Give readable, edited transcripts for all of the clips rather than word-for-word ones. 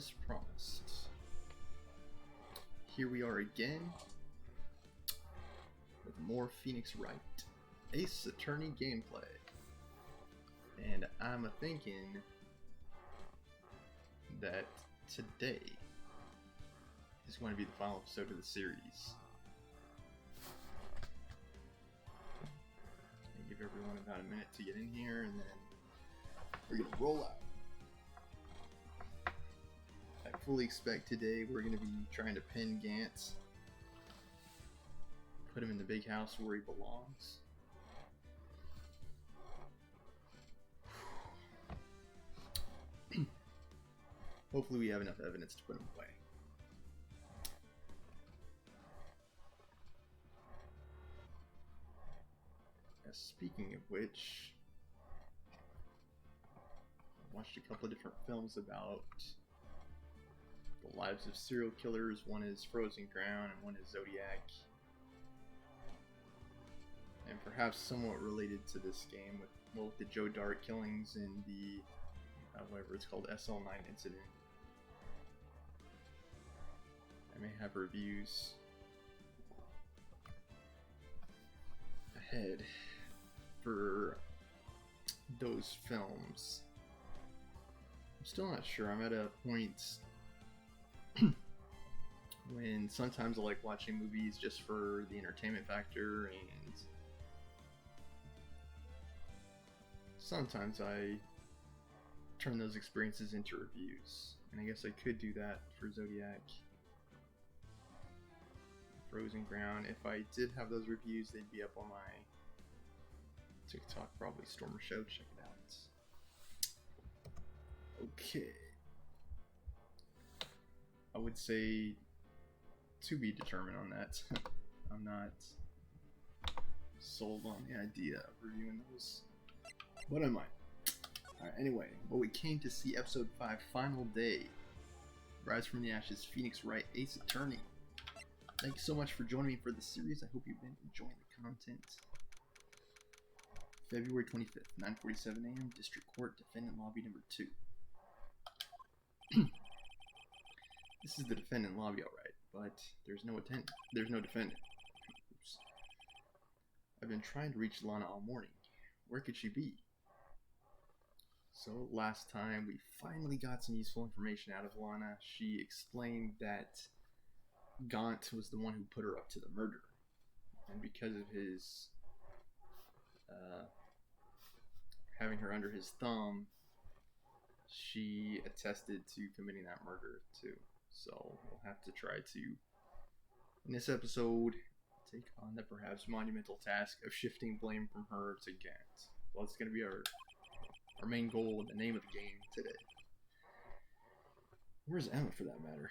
as promised, here we are again with more Phoenix Wright Ace Attorney gameplay, and I'm thinking that today is going to be the final episode of the series. I'll give everyone about a minute to get in here, and then we're going to roll out. I fully expect today we're going to be trying to pin Gantz, put him in the big house where he belongs. Hopefully we have enough evidence to put him away. Speaking of which, I watched a couple of different films about the lives of serial killers. One is Frozen Ground and one is Zodiac. And perhaps somewhat related to this game with the Joe Dart killings and the whatever it's called, SL9 incident. I may have reviews ahead for those films. I'm still not sure. I'm at a point when sometimes I like watching movies just for the entertainment factor, and sometimes I turn those experiences into reviews. And I guess I could do that for Zodiac, Frozen Ground. If I did have those reviews, they'd be up on my TikTok, probably Stormer Show. Check it out. Okay. I would say to be determined on that. I'm not sold on the idea of reviewing those, but I might. Alright, anyway, well, we came to see episode 5, Final Day. Rise from the Ashes, Phoenix Wright, Ace Attorney. Thank you so much for joining me for this series. I hope you've been enjoying the content. February 25th, 9:47 a.m., District Court, Defendant Lobby number 2. This is the defendant lobby, alright, but there's no defendant. Oops. I've been trying to reach Lana all morning. Where could she be? So last time we finally got some useful information out of Lana. She explained that Gaunt was the one who put her up to the murder, and because of his having her under his thumb, she attested to committing that murder too. So we'll have to try to, in this episode, take on the perhaps monumental task of shifting blame from her to Gant. Well, it's going to be our main goal and the name of the game today. Where's Emma, for that matter?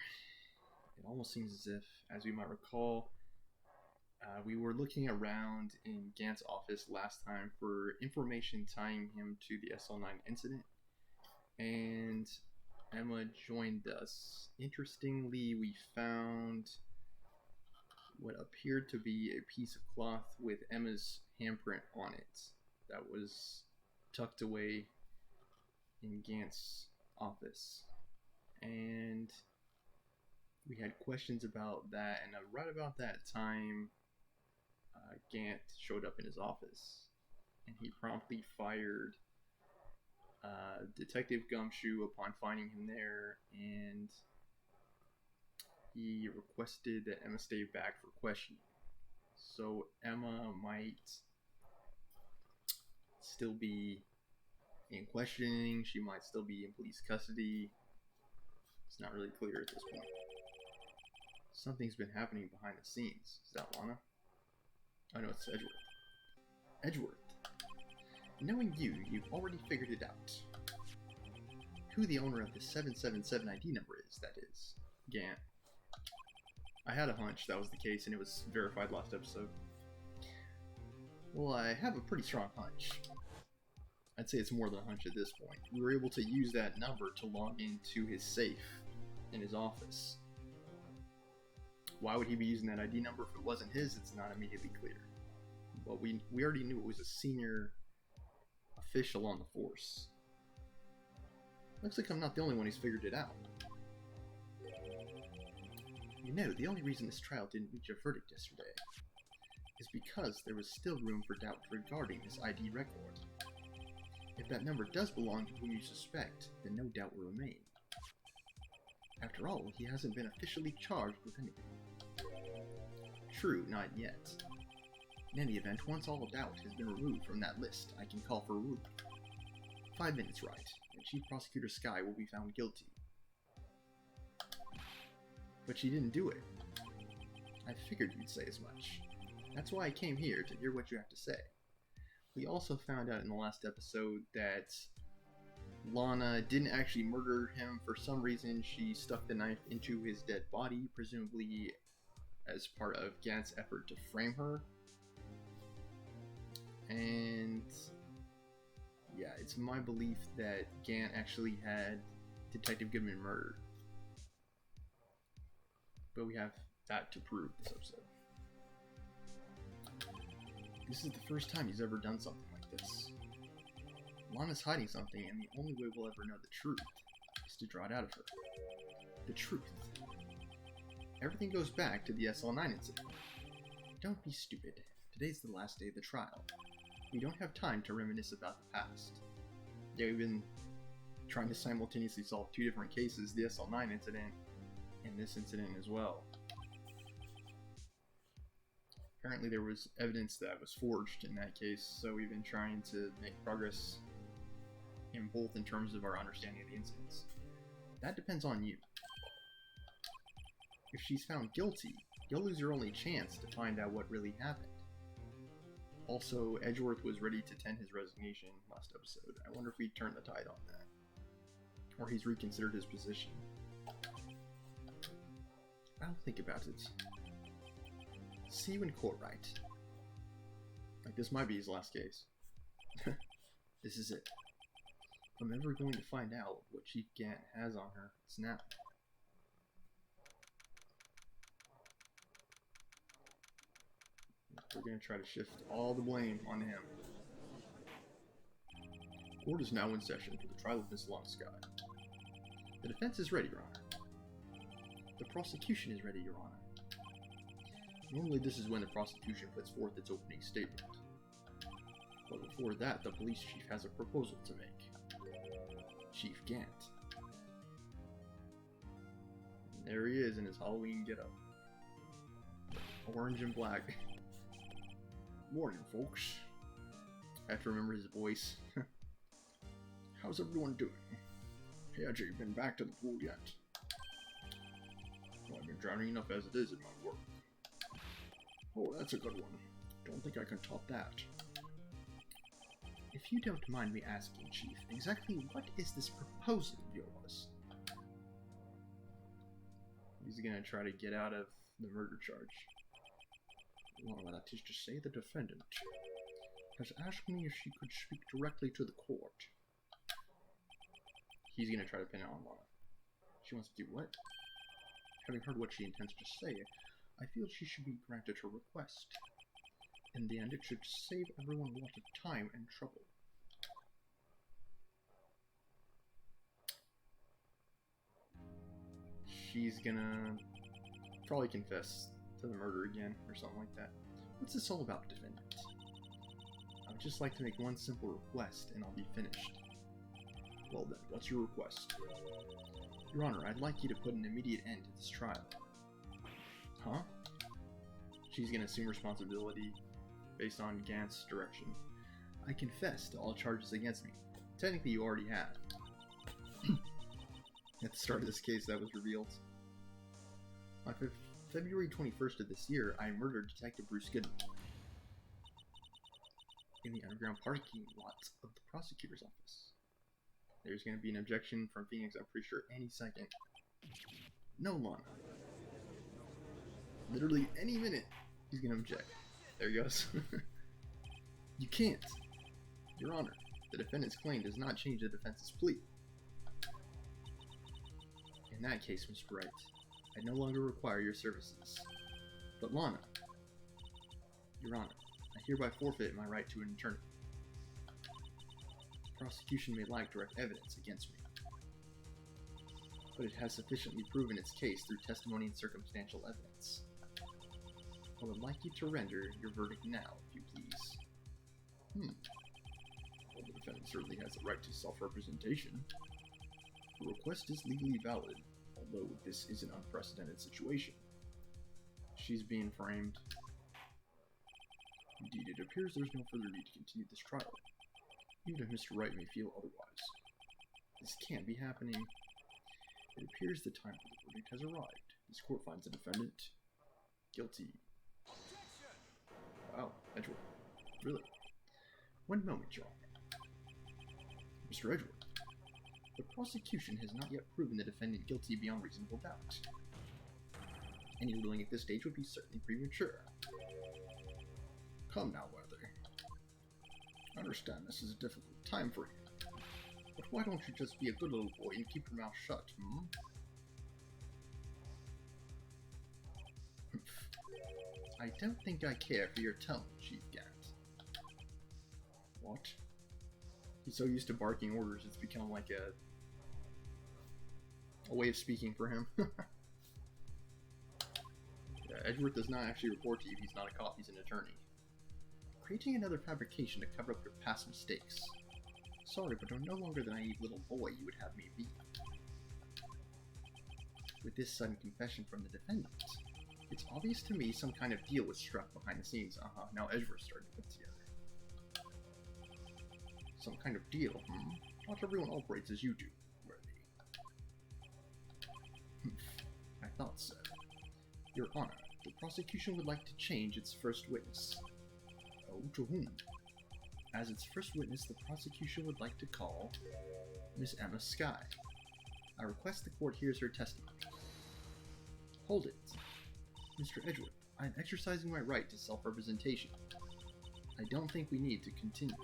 It almost seems as if, as we might recall, we were looking around in Gant's office last time for information tying him to the SL9 incident, and Emma joined us. Interestingly, we found what appeared to be a piece of cloth with Emma's handprint on it that was tucked away in Gant's office. And we had questions about that, and right about that time, Gant showed up in his office, and he promptly fired Detective Gumshoe upon finding him there, and he requested that Emma stay back for questioning. So Emma might still be in questioning, she might still be in police custody. It's not really clear at this point. Something's been happening behind the scenes. Is that Lana? Oh no, it's Edgeworth. Edgeworth. Knowing you, you've already figured it out. Who the owner of the 777 ID number is, that is. Gant. I had a hunch that was the case, and it was verified last episode. Well, I have a pretty strong hunch. I'd say it's more than a hunch at this point. We were able to use that number to log into his safe in his office. Why would he be using that ID number if it wasn't his? It's not immediately clear. But we already knew it was a senior official on the force. Looks like I'm not the only one who's figured it out. You know, the only reason this trial didn't reach a verdict yesterday is because there was still room for doubt regarding this ID record. If that number does belong to whom you suspect, then no doubt will remain. After all, he hasn't been officially charged with anything. True, not yet. In any event, once all doubt has been removed from that list, I can call for a ruling. 5 minutes, Wright, and Chief Prosecutor Skye will be found guilty. But she didn't do it. I figured you'd say as much. That's why I came here, to hear what you have to say. We also found out in the last episode that Lana didn't actually murder him. For some reason, she stuck the knife into his dead body, presumably as part of Gant's effort to frame her. And yeah, it's my belief that Gant actually had Detective Goodman murdered. But we have that to prove this episode. This is the first time he's ever done something like this. Lana's hiding something, and the only way we'll ever know the truth is to draw it out of her. The truth. Everything goes back to the SL9 incident. Don't be stupid. Today's the last day of the trial. We don't have time to reminisce about the past. Yeah, we've been trying to simultaneously solve 2 different cases, the SL9 incident and this incident as well. Apparently there was evidence that was forged in that case, so we've been trying to make progress in both in terms of our understanding of the incidents. That depends on you. If she's found guilty, you'll lose your only chance to find out what really happened. Also, Edgeworth was ready to tend his resignation last episode. I wonder if he turned the tide on that. Or he's reconsidered his position. I'll think about it. See you in court, Wright. Like, this might be his last case. This is it. If I'm ever going to find out what Chief Gant has on her, it's now. We're going to try to shift all the blame on him. Court is now in session for the trial of Miss Skye. The defense is ready, Your Honor. The prosecution is ready, Your Honor. Normally this is when the prosecution puts forth its opening statement. But before that, the police chief has a proposal to make. Chief Gant. And there he is in his Halloween getup. Orange and black. Morning, folks. I have to remember his voice. How's everyone doing? Hey, Ajay, you been back to the pool yet? Well, I've been drowning enough as it is in my work. Oh, that's a good one. Don't think I can top that. If you don't mind me asking, Chief, exactly what is this proposal of yours? He's gonna try to get out of the murder charge. Well, that is to say, the defendant has asked me if she could speak directly to the court. He's gonna try to pin it on Lana. She wants to do what? Having heard what she intends to say, I feel she should be granted her request. In the end, it should save everyone a lot of time and trouble. She's gonna probably confess to the murder again, or something like that. What's this all about, defendant? I would just like to make one simple request, and I'll be finished. Well then, what's your request? Your Honor, I'd like you to put an immediate end to this trial. Huh? She's gonna assume responsibility based on Gant's direction. I confess to all charges against me. Technically, you already have. At the start of this case, that was revealed. On February 21st of this year, I murdered Detective Bruce Goodman in the underground parking lot of the prosecutor's office. There's going to be an objection from Phoenix, I'm pretty sure, any second. No, Lana. Literally any minute, he's going to object. There he goes. You can't. Your Honor, the defendant's claim does not change the defense's plea. In that case, Mr. Wright, I no longer require your services. But Lana, Your Honor, I hereby forfeit my right to an attorney. The prosecution may lack direct evidence against me. but it has sufficiently proven its case through testimony and circumstantial evidence. I would like you to render your verdict now, if you please. Well, the defendant certainly has the right to self-representation. The request is legally valid, although this is an unprecedented situation. She's being framed. Indeed, it appears there's no further need to continue this trial, even if Mr. Wright may feel otherwise. This can't be happening. It appears the time for the verdict has arrived. This court finds the defendant guilty. Wow, Edgeworth. Really? One moment, Your Honor. Mr. Edgeworth, the prosecution has not yet proven the defendant guilty beyond reasonable doubt. Any ruling at this stage would be certainly premature. Come now, Weather. I understand this is a difficult time for you, but why don't you just be a good little boy and keep your mouth shut, I don't think I care for your tone, Chief Gant. What? He's so used to barking orders, it's become like a way of speaking for him. Yeah, Edgeworth does not actually report to you. He's not a cop, he's an attorney. Creating another fabrication to cover up your past mistakes. Sorry, but I'm no longer the naive little boy you would have me be. With this sudden confession from the defendant, it's obvious to me some kind of deal was struck behind the scenes. Now Edgeworth started to put it together. Some kind of deal, Not everyone operates as you do, Worthy. I thought so. Your Honor, the prosecution would like to change its first witness. Oh, to whom? As its first witness, the prosecution would like to call Miss Emma Skye. I request the court hears her testimony. Hold it. Mr. Edgeworth, I am exercising my right to self-representation. I don't think we need to continue.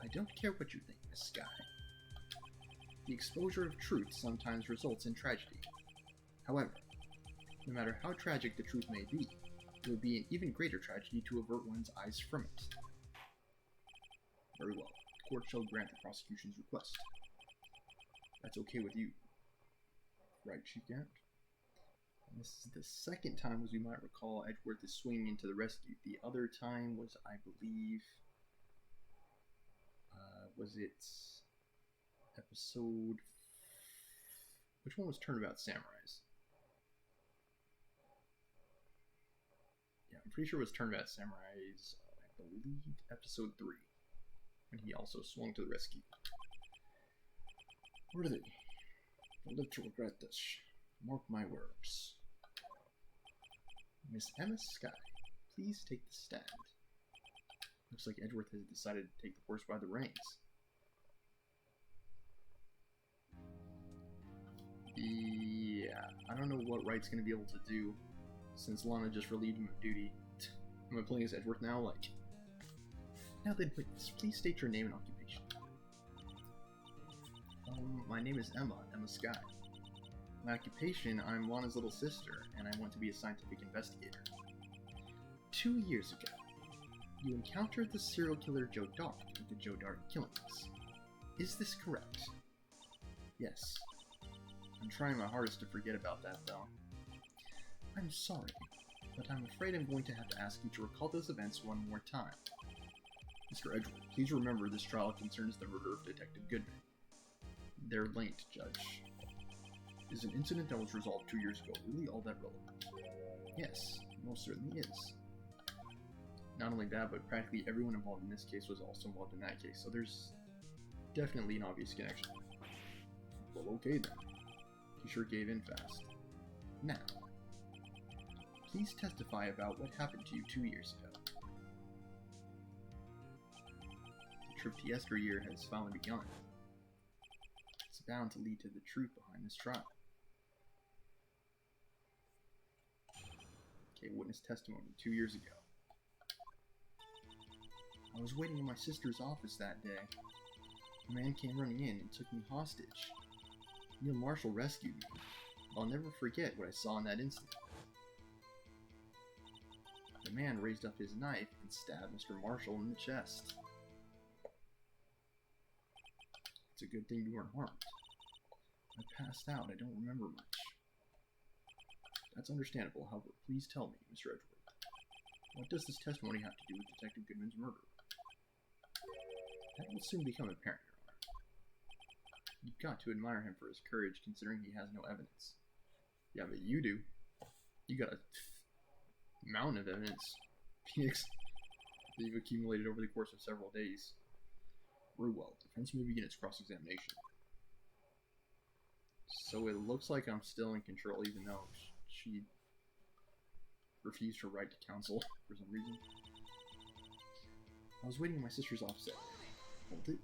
I don't care what you think, Miss Skye. The exposure of truth sometimes results in tragedy. However, no matter how tragic the truth may be, it would be an even greater tragedy to avert one's eyes from it. Very well. The court shall grant the prosecution's request. That's okay with you, right, Chief Gant? And this is the second time, as we might recall, Edgeworth is swinging into the rescue. The other time was, I believe, was it episode... Which one was Turnabout Samurais? Yeah, I'm pretty sure it was Turnabout Samurais, I believe, episode 3, when he also swung to the rescue. Worthy, I'll live to regret this. Mark my words. Miss Emma Skye, please take the stand. Looks like Edgeworth has decided to take the horse by the reins. Yeah, I don't know what Wright's going to be able to do since Lana just relieved him of duty. Am I playing as Edgeworth now? Like, now then, please state your name and occupation. My name is Emma Skye. My occupation, I'm Lana's little sister, and I want to be a scientific investigator. 2 years ago, you encountered the serial killer Joe Dart with the Joe Dart killings. Is this correct? Yes. I'm trying my hardest to forget about that, though. I'm sorry, but I'm afraid I'm going to have to ask you to recall those events one more time. Mr. Edgeworth, please remember this trial concerns the murder of Detective Goodman. They're linked, Judge. Is an incident that was resolved 2 years ago really all that relevant? Yes, it most certainly is. Not only that, but practically everyone involved in this case was also involved in that case, so there's definitely an obvious connection. Well, okay then. He sure gave in fast. Now, please testify about what happened to you 2 years ago. The trip to yesteryear has finally begun. It's bound to lead to the truth behind this trial. Okay, witness testimony 2 years ago. I was waiting in my sister's office that day. A man came running in and took me hostage. Neil Marshall rescued me. I'll never forget what I saw in that instant. The man raised up his knife and stabbed Mr. Marshall in the chest. It's a good thing you weren't harmed. I passed out. I don't remember much. That's understandable. However, please tell me, Mr. Edgeworth, what does this testimony have to do with Detective Goodman's murder? That will soon become apparent, Your Honor. You've got to admire him for his courage, considering he has no evidence. Yeah, but you do. You got a mountain of evidence, Phoenix, that you've accumulated over the course of several days. Very well. Defense may begin its cross-examination. So it looks like I'm still in control, even though she refused her right to counsel for some reason. I was waiting in my sister's office that day. Hold it.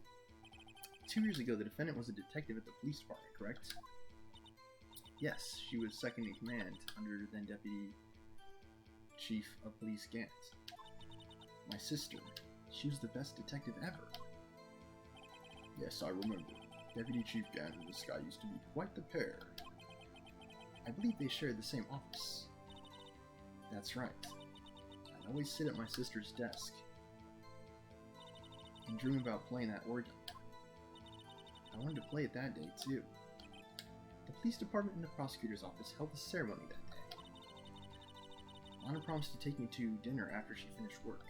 2 years ago, the defendant was a detective at the police department, correct? Yes, she was second in command under then Deputy Chief of Police Gant. My sister, she was the best detective ever. Yes, I remember. Deputy Chief Gant and this guy used to be quite the pair. I believe they shared the same office. That's right. I'd always sit at my sister's desk and dream about playing that organ. I wanted to play it that day, too. The police department and the prosecutor's office held the ceremony that day. Anna promised to take me to dinner after she finished work.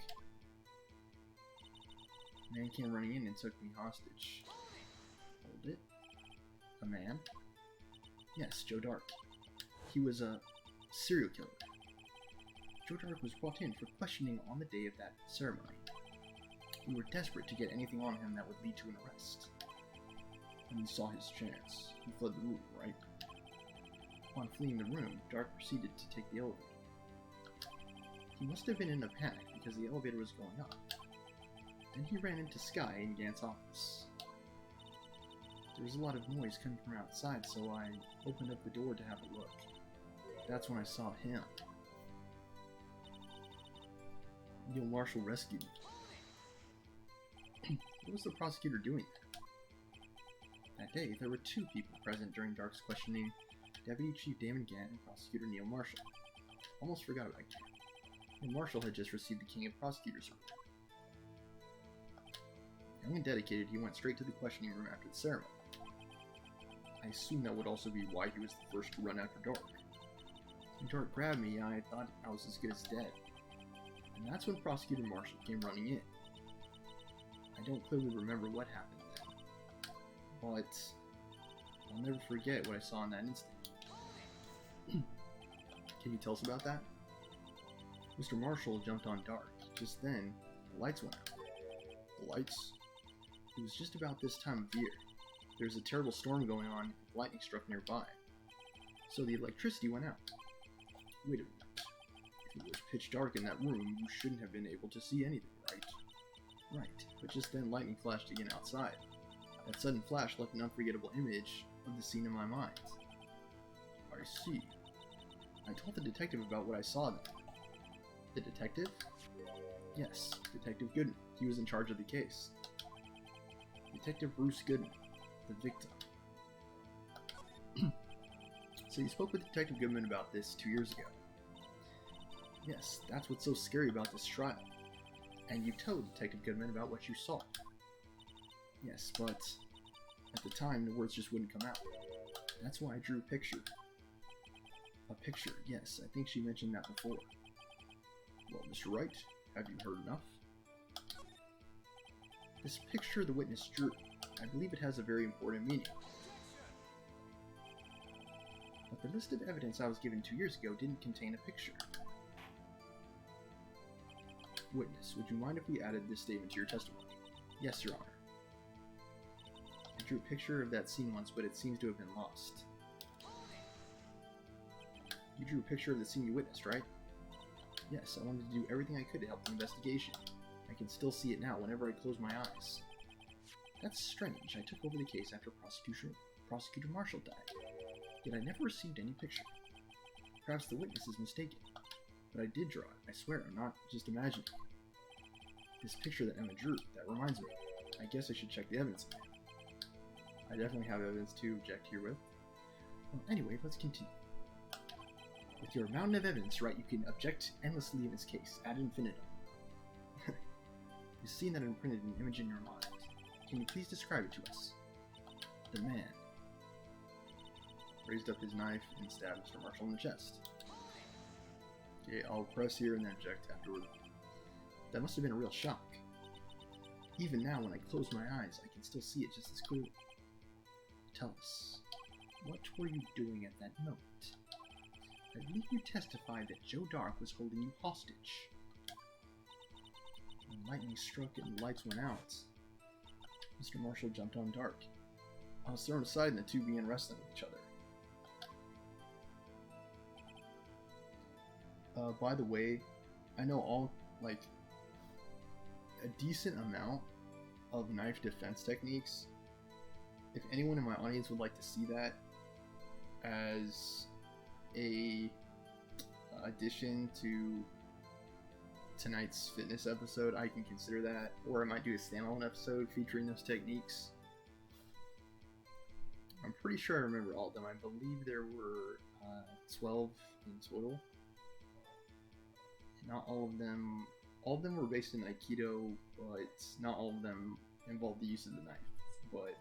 A man came running in and took me hostage. Hold it. A man? Yes, Joe Dark. He was a serial killer. Joe Dark was brought in for questioning on the day of that ceremony. We were desperate to get anything on him that would lead to an arrest. When he saw his chance, he fled the room, right? Upon fleeing the room, Dark proceeded to take the elevator. He must have been in a panic because the elevator was going up. Then he ran into Sky in Gant's office. There was a lot of noise coming from outside, so I opened up the door to have a look. That's when I saw him. Neil Marshall rescued me. What was the prosecutor doing there? That day, there were 2 people present during Dark's questioning, Deputy Chief Damon Gant and Prosecutor Neil Marshall. Almost forgot about Gant. Neil Marshall had just received the King of Prosecutors Award. Young and dedicated, he went straight to the questioning room after the ceremony. I assume that would also be why he was the first to run after Dark. When Dark grabbed me, I thought I was as good as dead. And that's when Prosecutor Marshall came running in. I don't clearly remember what happened then, but I'll never forget what I saw in that instant. Can you tell us about that? Mr. Marshall jumped on Dark. Just then, the lights went out. The lights? It was just about this time of year. There was a terrible storm going on, and lightning struck nearby. So the electricity went out. Wait a minute. If it was pitch dark in that room, you shouldn't have been able to see anything, right? Right, but just then lightning flashed again outside. That sudden flash left an unforgettable image of the scene in my mind. I see. I told the detective about what I saw then. The detective? Yes, Detective Goodman. He was in charge of the case. Detective Bruce Goodman, the victim. So you spoke with Detective Goodman about this 2 years ago. Yes, that's what's so scary about this trial. And you told Detective Goodman about what you saw. Yes, but at the time, the words just wouldn't come out. That's why I drew a picture. A picture, yes, I think she mentioned that before. Well, Mr. Wright, have you heard enough? This picture the witness drew, I believe it has a very important meaning. But the list of evidence I was given 2 years ago didn't contain a picture. Witness, would you mind if we added this statement to your testimony? Yes, Your Honor. I drew a picture of that scene once, but it seems to have been lost. You drew a picture of the scene you witnessed, right? Yes, I wanted to do everything I could to help the investigation. I can still see it now whenever I close my eyes. That's strange. I took over the case after Prosecutor Marshall died. Yet I never received any picture. Perhaps the witness is mistaken. But I did draw it, I swear, I'm not just imagining. This picture that Emma drew, that reminds me. I guess I should check the evidence again. I definitely have evidence to object here with. Well, anyway, let's continue. With your mountain of evidence, right, you can object endlessly in this case, ad infinitum. You've seen that imprinted an image in your mind. Can you please describe it to us? The man. raised up his knife and stabbed Mr. Marshall in the chest. Okay, I'll press here and then inject afterward. That must have been a real shock. Even now, when I close my eyes, I can still see it just as clearly. Tell us, what were you doing at that moment? I believe you testified that Joe Dark was holding you hostage. When lightning struck and the lights went out, Mr. Marshall jumped on Dark. I was thrown aside and the two began wrestling with each other. By the way, I know a decent amount of knife defense techniques. If anyone in my audience would like to see that as a addition to tonight's fitness episode, I can consider that, or I might do a standalone episode featuring those techniques. I'm pretty sure I remember all of them. I believe there were 12 in total. Not all of them were based in Aikido, but not all of them involved the use of the knife. But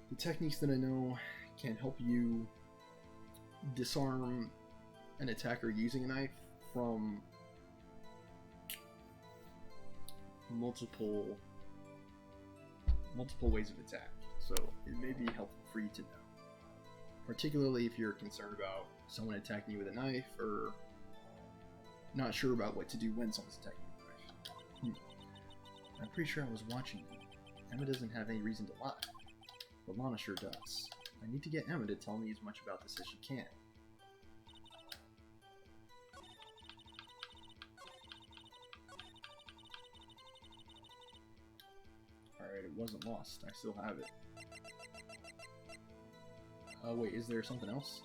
the techniques that I know can help you disarm an attacker using a knife from multiple ways of attack. So it may be helpful for you to know. Particularly if you're concerned about someone attacking you with a knife, or not sure about what to do when someone's attacking you with a knife. I'm pretty sure I was watching you. Emma doesn't have any reason to lie, but Lana sure does. I need to get Emma to tell me as much about this as she can. Alright, it wasn't lost. I still have it. Wait, is there something else?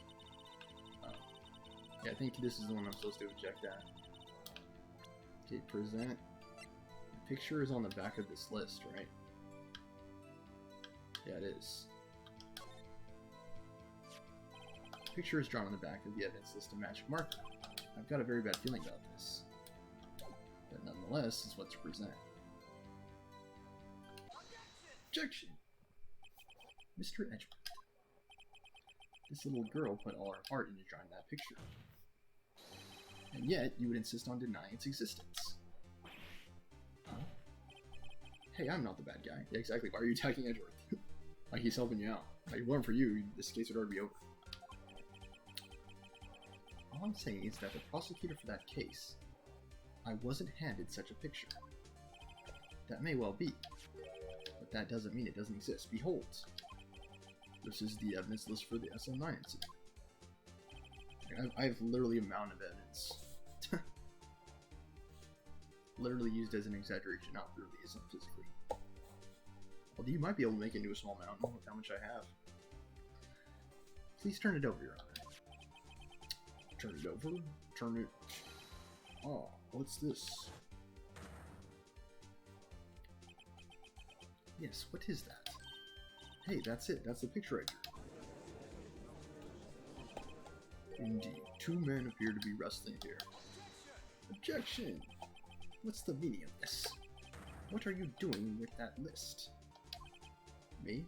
Yeah, I think this is the one I'm supposed to eject at. Okay, present. The picture is on the back of this list, right? Yeah, it is. The picture is drawn on the back of the evidence list of magic marker. I've got a very bad feeling about this. But nonetheless, is what to present. Objection! Mr. Edgeworth. This little girl put all her heart into drawing that picture. And yet, you would insist on denying its existence. Huh? Hey, I'm not the bad guy. Yeah, exactly. Why are you attacking Edgeworth? Like he's helping you out. Like, if it weren't for you, this case would already be over. All I'm saying is that the prosecutor for that case, I wasn't handed such a picture. That may well be, but that doesn't mean it doesn't exist. Behold, this is the evidence list for the SM9 incident. I have literally a mountain of evidence. Literally used as an exaggeration, not really, isn't physically. Although you might be able to make it into a small mountain with how much I have. Please turn it over, Your Honor. Turn it over? Turn it... Oh, what's this? Yes, what is that? Hey, that's it. That's the picture right here. Indeed, two men appear to be wrestling here. Objection! What's the meaning of this? What are you doing with that list? Me?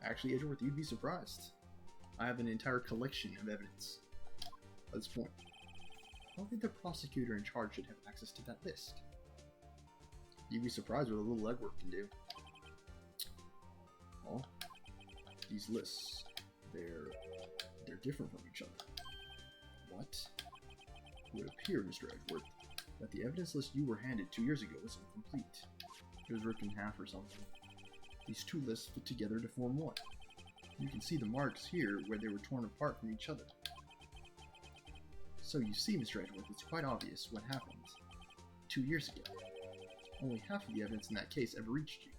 Actually, Edgeworth, you'd be surprised. I have an entire collection of evidence. At this point, only the prosecutor in charge should have access to that list. You'd be surprised what a little legwork can do. Well, these lists, they're different from each other. What? It would appear, Mr. Edgeworth, that the evidence list you were handed 2 years ago was incomplete. It was ripped in half or something. These two lists fit together to form one. You can see the marks here where they were torn apart from each other. So you see, Mr. Edgeworth, it's quite obvious what happened 2 years ago. Only half of the evidence in that case ever reached you.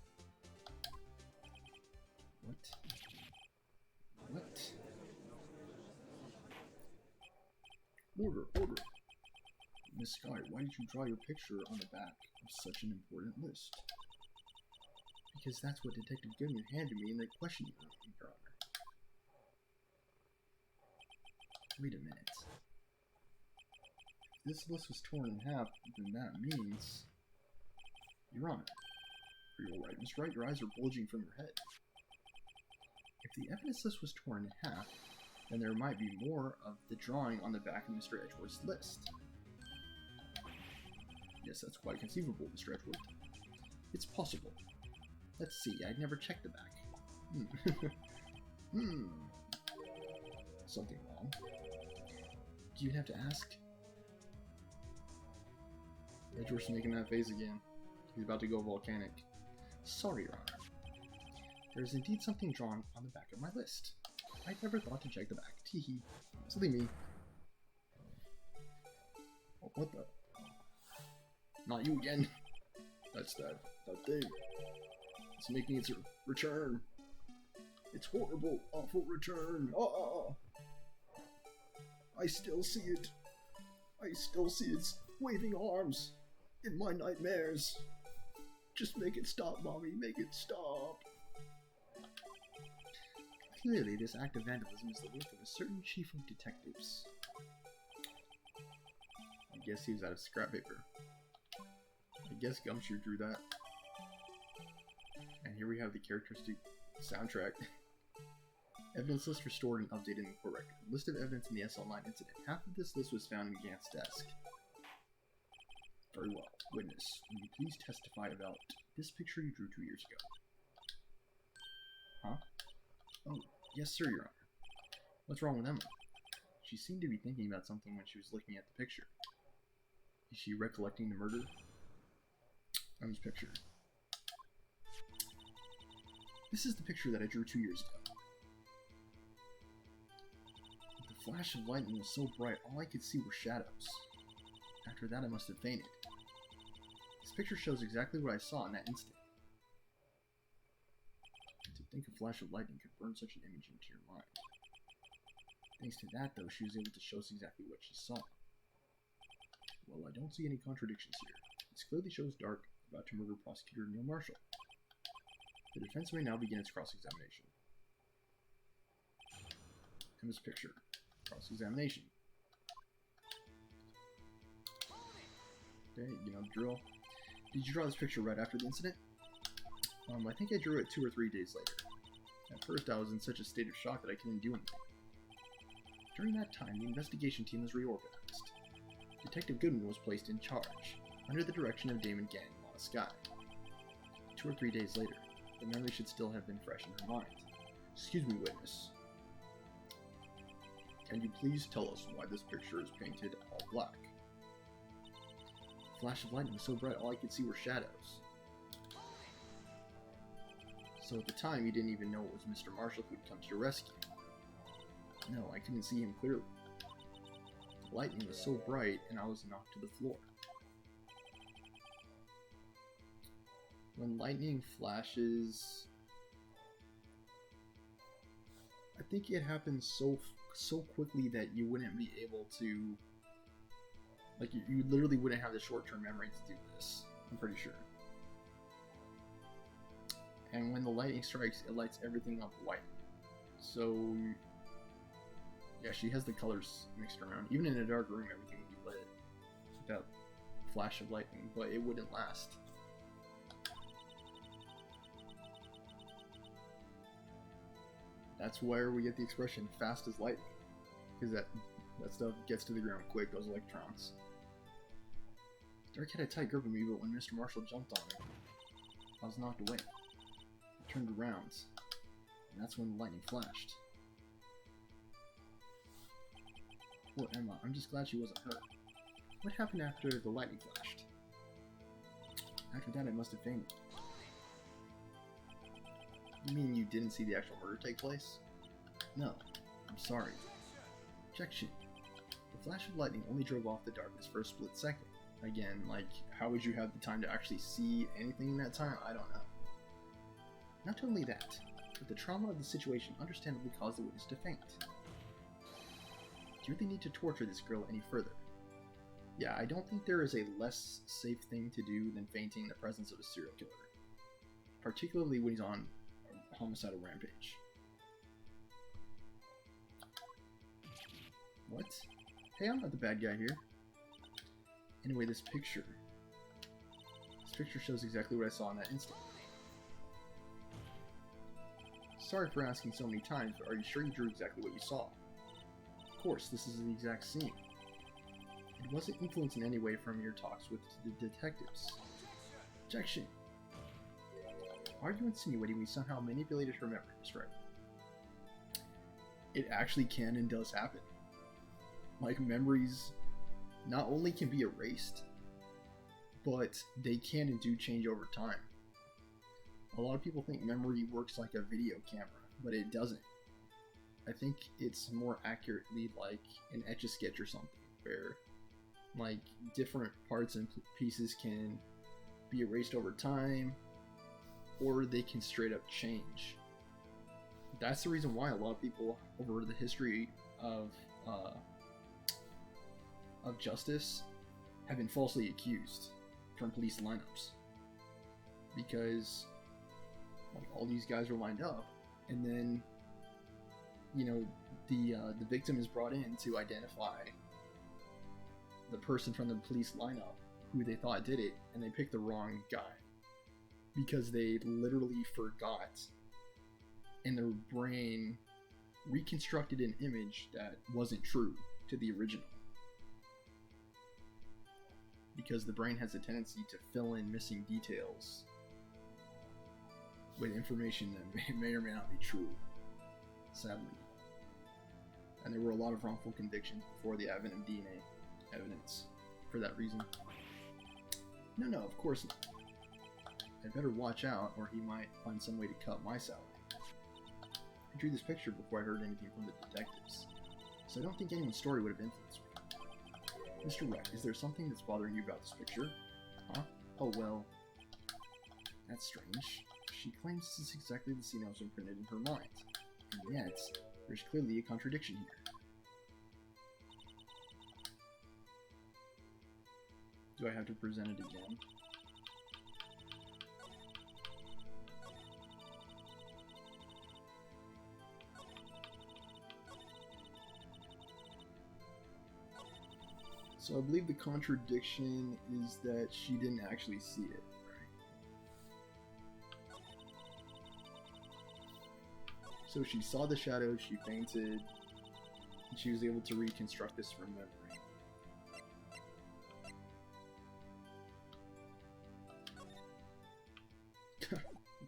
What? What? Order, order! Miss Sky, why did you draw your picture on the back of such an important list? Because that's what Detective Goodman handed me in the questioning room, Your Honor. Wait a minute. If this list was torn in half, then that means... Your Honor. Are you alright, Miss Wright? Your eyes are bulging from your head. If the evidence list was torn in half, then there might be more of the drawing on the back of Mr. Edgeworth's list. Yes, that's quite conceivable, Mr. Edgeworth. It's possible. Let's see, I'd never checked the back. Something wrong. Do you have to ask? Edgeworth's making that face again. He's about to go volcanic. Sorry, Your Honor. There is indeed something drawn on the back of my list. I never thought to check the back. Teehee. Silly me. Oh, what the? Not you again. That's that thing. It's making its return. Its horrible, awful return. I still see it. I still see its waving arms in my nightmares. Just make it stop, Mommy. Make it stop. Clearly, this act of vandalism is the work of a certain chief of detectives. I guess he was out of scrap paper. I guess Gumshoe drew that. And here we have the characteristic soundtrack. Evidence list restored and updated in the court record. List of evidence in the SL9 incident. Half of this list was found in Gant's desk. Very well. Witness, will you please testify about this picture you drew 2 years ago? Huh? Oh, yes sir, Your Honor. What's wrong with Emma? She seemed to be thinking about something when she was looking at the picture. Is she recollecting the murder? Emma's picture. This is the picture that I drew 2 years ago. The flash of lightning was so bright, all I could see were shadows. After that, I must have fainted. This picture shows exactly what I saw in that instant. To think a flash of lightning could burn such an image into your mind. Thanks to that, though, she was able to show us exactly what she saw. Well, I don't see any contradictions here. This clearly shows Dark about to murder Prosecutor Neil Marshall. The defense may now begin its cross-examination. Emma's picture. Cross-examination. Okay, you know the drill. Did you draw this picture right after the incident? I think I drew it 2 or 3 days later. At first, I was in such a state of shock that I couldn't do anything. During that time, the investigation team was reorganized. Detective Goodman was placed in charge, under the direction of Damon Gann and Lana Skye. 2 or 3 days later, the memory should still have been fresh in her mind. Excuse me, witness. Can you please tell us why this picture is painted all black? The flash of lightning was so bright all I could see were shadows. So at the time, you didn't even know it was Mr. Marshall who'd come to your rescue. No, I couldn't see him clearly. The lightning was so bright, and I was knocked to the floor. When lightning flashes, I think it happens so quickly that you wouldn't be able to, like, you literally wouldn't have the short-term memory to do this. I'm pretty sure. And when the lightning strikes, it lights everything up white. So, yeah, she has the colors mixed around. Even in a dark room, everything would be lit with that flash of lightning, but it wouldn't last. That's where we get the expression fast as lightning, because that stuff gets to the ground quick, those electrons. Dark had a tight grip of me, but when Mr. Marshall jumped on her, I was knocked away. I turned around, and that's when the lightning flashed. Poor Emma, I'm just glad she wasn't hurt. What happened after the lightning flashed? After that, I must have fainted. You mean you didn't see the actual murder take place? No, I'm sorry. Objection. The flash of lightning only drove off the darkness for a split second. Again, like, how would you have the time to actually see anything in that time? I don't know. Not only that, but the trauma of the situation understandably caused the witness to faint. Do you really need to torture this girl any further? Yeah, I don't think there is a less safe thing to do than fainting in the presence of a serial killer. Particularly when he's on a homicidal rampage. What? Hey, I'm not the bad guy here. Anyway, this picture shows exactly what I saw in that instant. Sorry for asking so many times, but are you sure you drew exactly what you saw? Of course, this is the exact scene. It wasn't influenced in any way from your talks with the detectives. Objection! Are you insinuating we somehow manipulated her memories, right? It actually can and does happen. Like, memories not only can be erased, but they can and do change over time. A lot of people think memory works like a video camera, but it doesn't. I think it's more accurately like an Etch-a-Sketch or something, where like different parts and pieces can be erased over time, or they can straight up change. That's the reason why a lot of people over the history of justice have been falsely accused from police lineups, because like all these guys are lined up, and then the victim is brought in to identify the person from the police lineup who they thought did it, and they picked the wrong guy because they literally forgot, and their brain reconstructed an image that wasn't true to the original. Because the brain has a tendency to fill in missing details with information that may or may not be true, sadly. And there were a lot of wrongful convictions before the advent of DNA evidence for that reason. No, of course not. I better watch out, or he might find some way to cut my salary. I drew this picture before I heard anything from the detectives, so I don't think anyone's story would have influenced me. Mr. Wright, is there something that's bothering you about this picture? Huh? Oh, well, that's strange. She claims this is exactly the scene that was imprinted in her mind, and yet, there's clearly a contradiction here. Do I have to present it again? So I believe the contradiction is that she didn't actually see it, right? So she saw the shadow, she fainted, and she was able to reconstruct this from memory.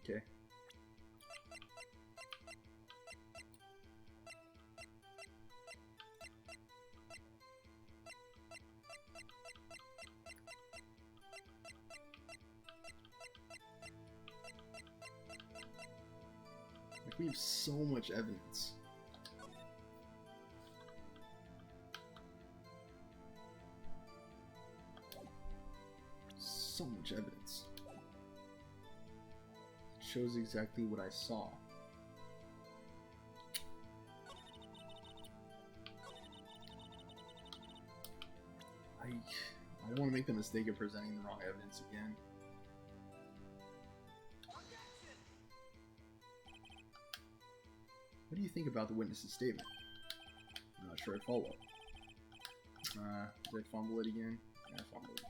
Okay. Like, we have so much evidence. So much evidence. It shows exactly what I saw. I don't want to make the mistake of presenting the wrong evidence again. What do you think about the witness's statement? I'm not sure I follow. Did I fumble it again? Yeah, I fumbled it.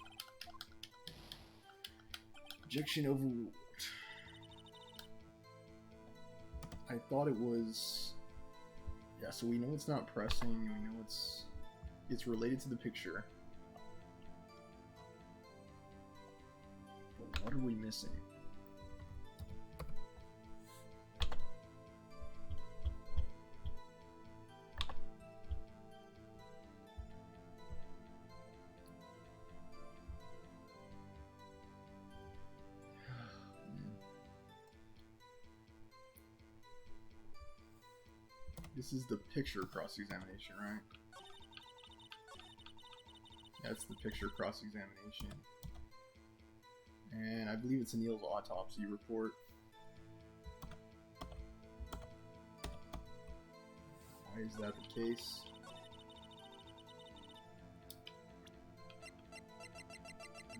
Objection overruled. I thought it was... Yeah, so we know it's not pressing, we know it's related to the picture. But what are we missing? This is the picture cross-examination, right? That's the picture cross-examination. And I believe it's Anil's autopsy report. Why is that the case?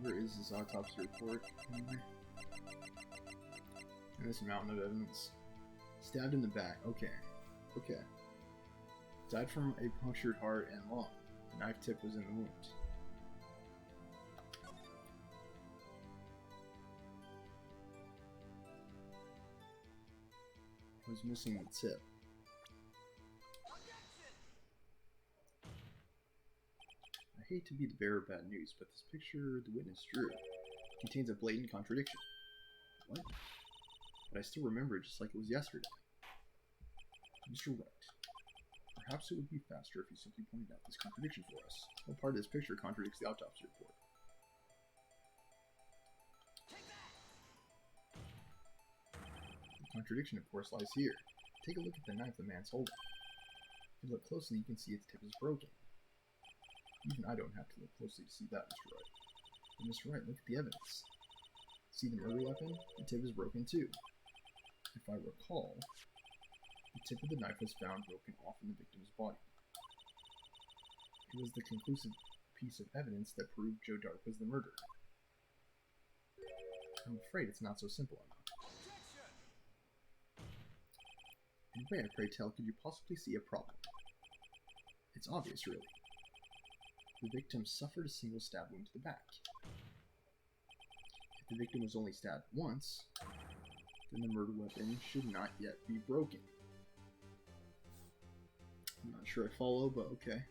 Where is this autopsy report? And this mountain of evidence. Stabbed in the back. Okay. Okay. Died from a punctured heart and lung. The knife tip was in the wound. was missing the tip. I hate to be the bearer of bad news, but this picture the witness drew contains a blatant contradiction. What? But I still remember it just like it was yesterday. Mr. Wright, perhaps it would be faster if you simply pointed out this contradiction for us. What part of this picture contradicts the autopsy report? The contradiction, of course, lies here. Take a look at the knife the man's holding. If you look closely, you can see its tip is broken. Even I don't have to look closely to see that, Mr. Wright. But Mr. Wright, look at the evidence. See the murder weapon? The tip is broken too. If I recall, the tip of the knife was found broken off in the victim's body. It was the conclusive piece of evidence that proved Joe Dark was the murderer. I'm afraid it's not so simple, Emma. In where, pray tell, could you possibly see a problem? It's obvious, really. The victim suffered a single stab wound to the back. If the victim was only stabbed once, then the murder weapon should not yet be broken. I'm not sure I follow, but okay.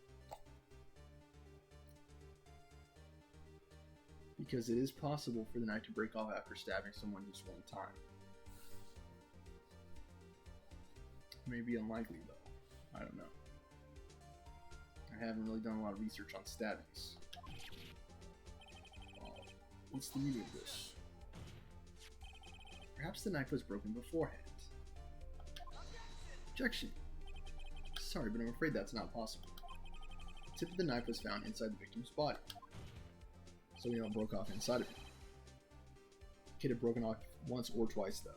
Because it is possible for the knife to break off after stabbing someone just one time. Maybe unlikely, though. I don't know. I haven't really done a lot of research on stabbings. What's the meaning of this? Perhaps the knife was broken beforehand. Objection! Sorry, but I'm afraid that's not possible. The tip of the knife was found inside the victim's body. So it broke off inside of him. It could have broken off once or twice, though.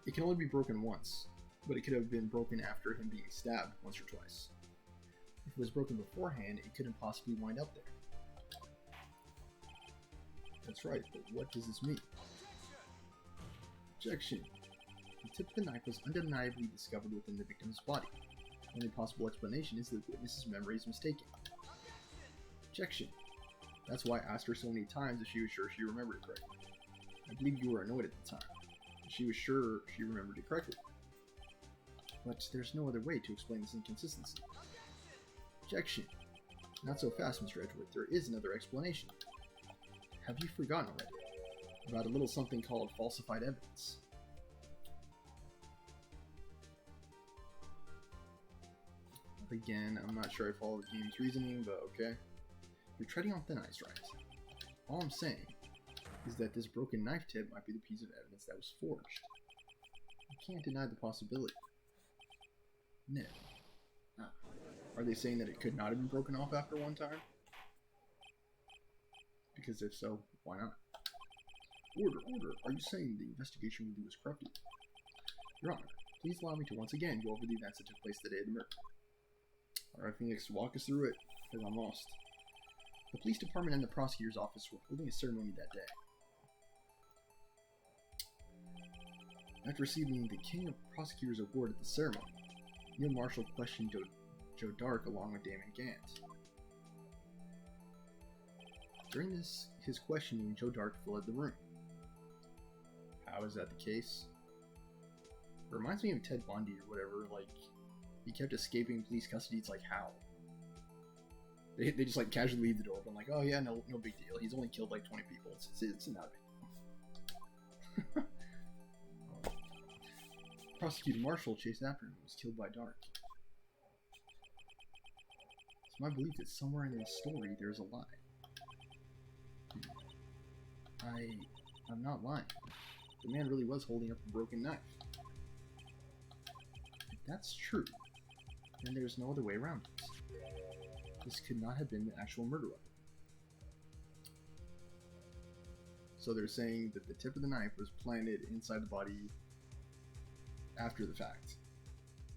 It can only be broken once, but it could have been broken after him being stabbed once or twice. If it was broken beforehand, it couldn't possibly wind up there. That's right, but what does this mean? Objection! The tip of the knife was undeniably discovered within the victim's body. The only possible explanation is that the witness's memory is mistaken. Objection! That's why I asked her so many times if she was sure she remembered it correctly. I believe you were annoyed at the time. She was sure she remembered it correctly. But there's no other way to explain this inconsistency. Objection! Not so fast, Mr. Edgeworth. There is another explanation. Have you forgotten already about a little something called falsified evidence? Again, I'm not sure I follow the game's reasoning, but okay. You're treading on thin ice, right? All I'm saying is that this broken knife tip might be the piece of evidence that was forged. You can't deny the possibility. No. Are they saying that it could not have been broken off after one time? Because if so, why not? Order, order. Are you saying the investigation we do was corrupted? Your Honor, please allow me to once again go over the events that took place the day of the murder. Alright, Phoenix, walk us through it, because I'm lost. The police department and the prosecutor's office were holding a ceremony that day. After receiving the King of Prosecutors Award at the ceremony, Neil Marshall questioned Joe Dark along with Damon Gant. During his questioning, Joe Dark fled the room. How is that the case? It reminds me of Ted Bundy or whatever, like, he kept escaping police custody. It's like, how? They just like casually leave the door, but I'm like, oh yeah, no big deal. He's only killed like 20 people. It's not a big deal. Prosecutor Marshall chased after him and was killed by Dark. It's my belief that somewhere in this story there's a lie. I'm not lying. The man really was holding up a broken knife. If that's true, then there's no other way around it. This could not have been the actual murder weapon. So they're saying that the tip of the knife was planted inside the body after the fact,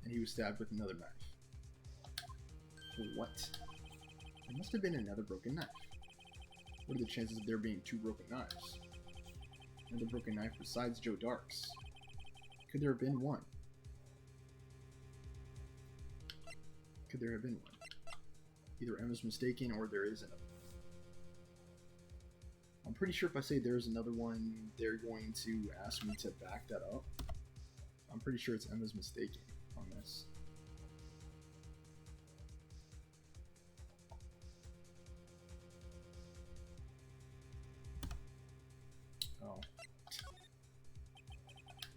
and he was stabbed with another knife. What? There must have been another broken knife. What are the chances of there being two broken knives? Another broken knife besides Joe Dark's? Could there have been one? Could there have been one? Either Emma's mistaken or there is another. I'm pretty sure if I say there's another one, they're going to ask me to back that up. I'm pretty sure it's Emma's mistaken on this. Oh.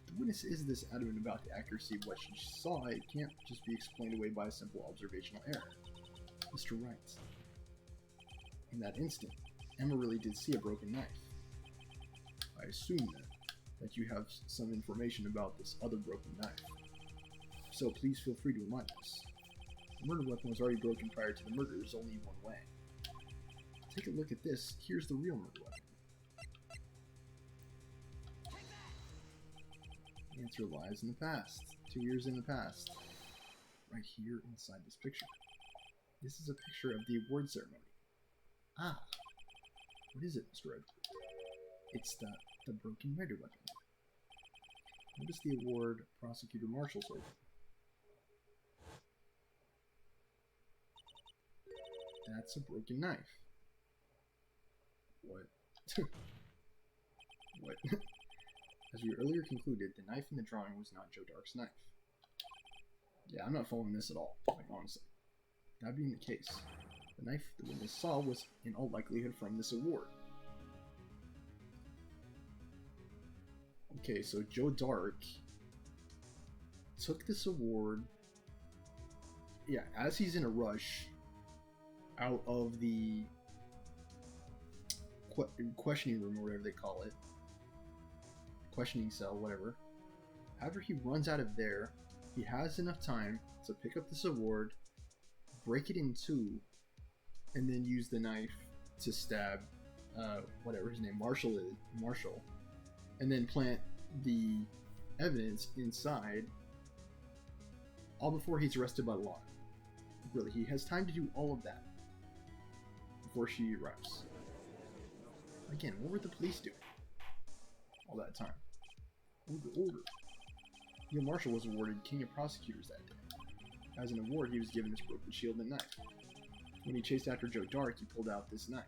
The witness is this adamant about the accuracy of what she saw. It can't just be explained away by a simple observational error. Mr. Wright. In that instant, Emma really did see a broken knife. I assume then that you have some information about this other broken knife. So please feel free to enlighten us. The murder weapon was already broken prior to the murder. There's only one way. Take a look at this. Here's the real murder weapon. The answer lies in the past. 2 years in the past. Right here inside this picture. This is a picture of the award ceremony. Ah. What is it, Mr. Edward? It's the broken murder weapon. Notice the award Prosecutor Marshall's over. That's a broken knife. What? What? As we earlier concluded, the knife in the drawing was not Joe Dark's knife. Yeah, I'm not following this at all, like, honestly. That being the case, the knife the witness saw was in all likelihood from this award. Okay, so Joe Dark took this award, yeah, as he's in a rush out of the questioning room or whatever they call it, questioning cell, whatever. After he runs out of there, he has enough time to pick up this award, break it in two, and then use the knife to stab whatever his name, Marshall, and then plant the evidence inside, all before he's arrested by law. Really, he has time to do all of that before she arrives. Again, what were the police doing all that time? What was the order? Neil Marshall was awarded King of Prosecutors that day. As an award, he was given this broken shield and knife. When he chased after Joe Dark, he pulled out this knife.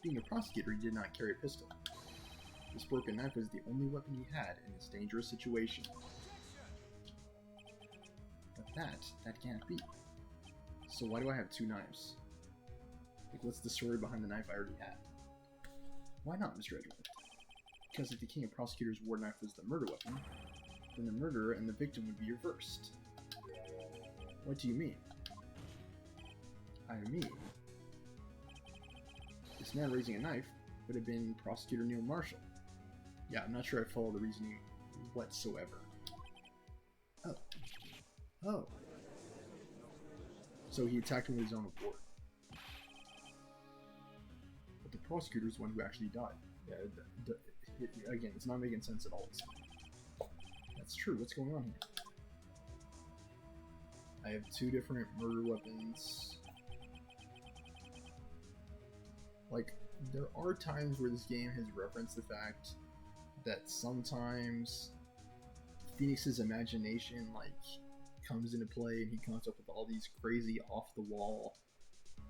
Being a prosecutor, he did not carry a pistol. This broken knife was the only weapon he had in this dangerous situation. But that can't be. So why do I have two knives? Like, what's the story behind the knife I already had? Why not, Mr. Edgeworth? Because if the King of Prosecutors' award knife was the murder weapon, then the murderer and the victim would be reversed. What do you mean? I mean, this man raising a knife would have been Prosecutor Neil Marshall. Yeah, I'm not sure I follow the reasoning whatsoever. Oh. Oh. So he attacked him with his own award. But the prosecutor is the one who actually died. Yeah, again, it's not making sense at all. That's true. What's going on here? I have two different murder weapons. Like, there are times where this game has referenced the fact that sometimes Phoenix's imagination, like, comes into play and he comes up with all these crazy off-the-wall,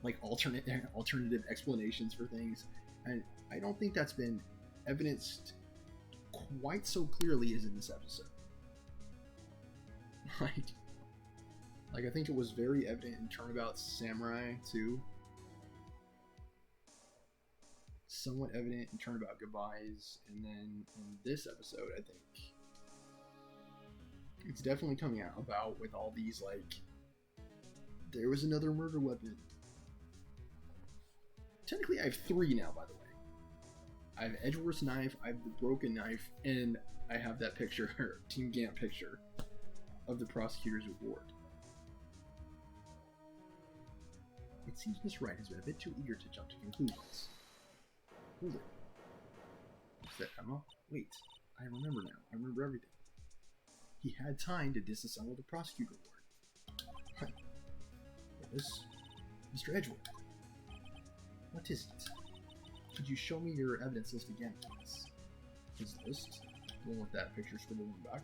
like, alternative explanations for things. And I don't think that's been evidenced quite so clearly as in this episode. Like I think it was very evident in Turnabout Samurai too. Somewhat evident in Turnabout Goodbyes, and then in this episode, I think it's definitely coming out about with all these, like, there was another murder weapon. Technically, I have three now, by the way. I have Edgeworth's knife, I have the broken knife, and I have that picture, Team Gant picture, of the prosecutor's award. It seems Miss Wright has been a bit too eager to jump to conclusions. Hold it. Is that Emma? Wait, I remember now. I remember everything. He had time to disassemble the prosecutor award. Right. Yes, Mr. Edgeworth. What is it? Could you show me your evidence list again, please? His list? The one with that picture scribbled in the back?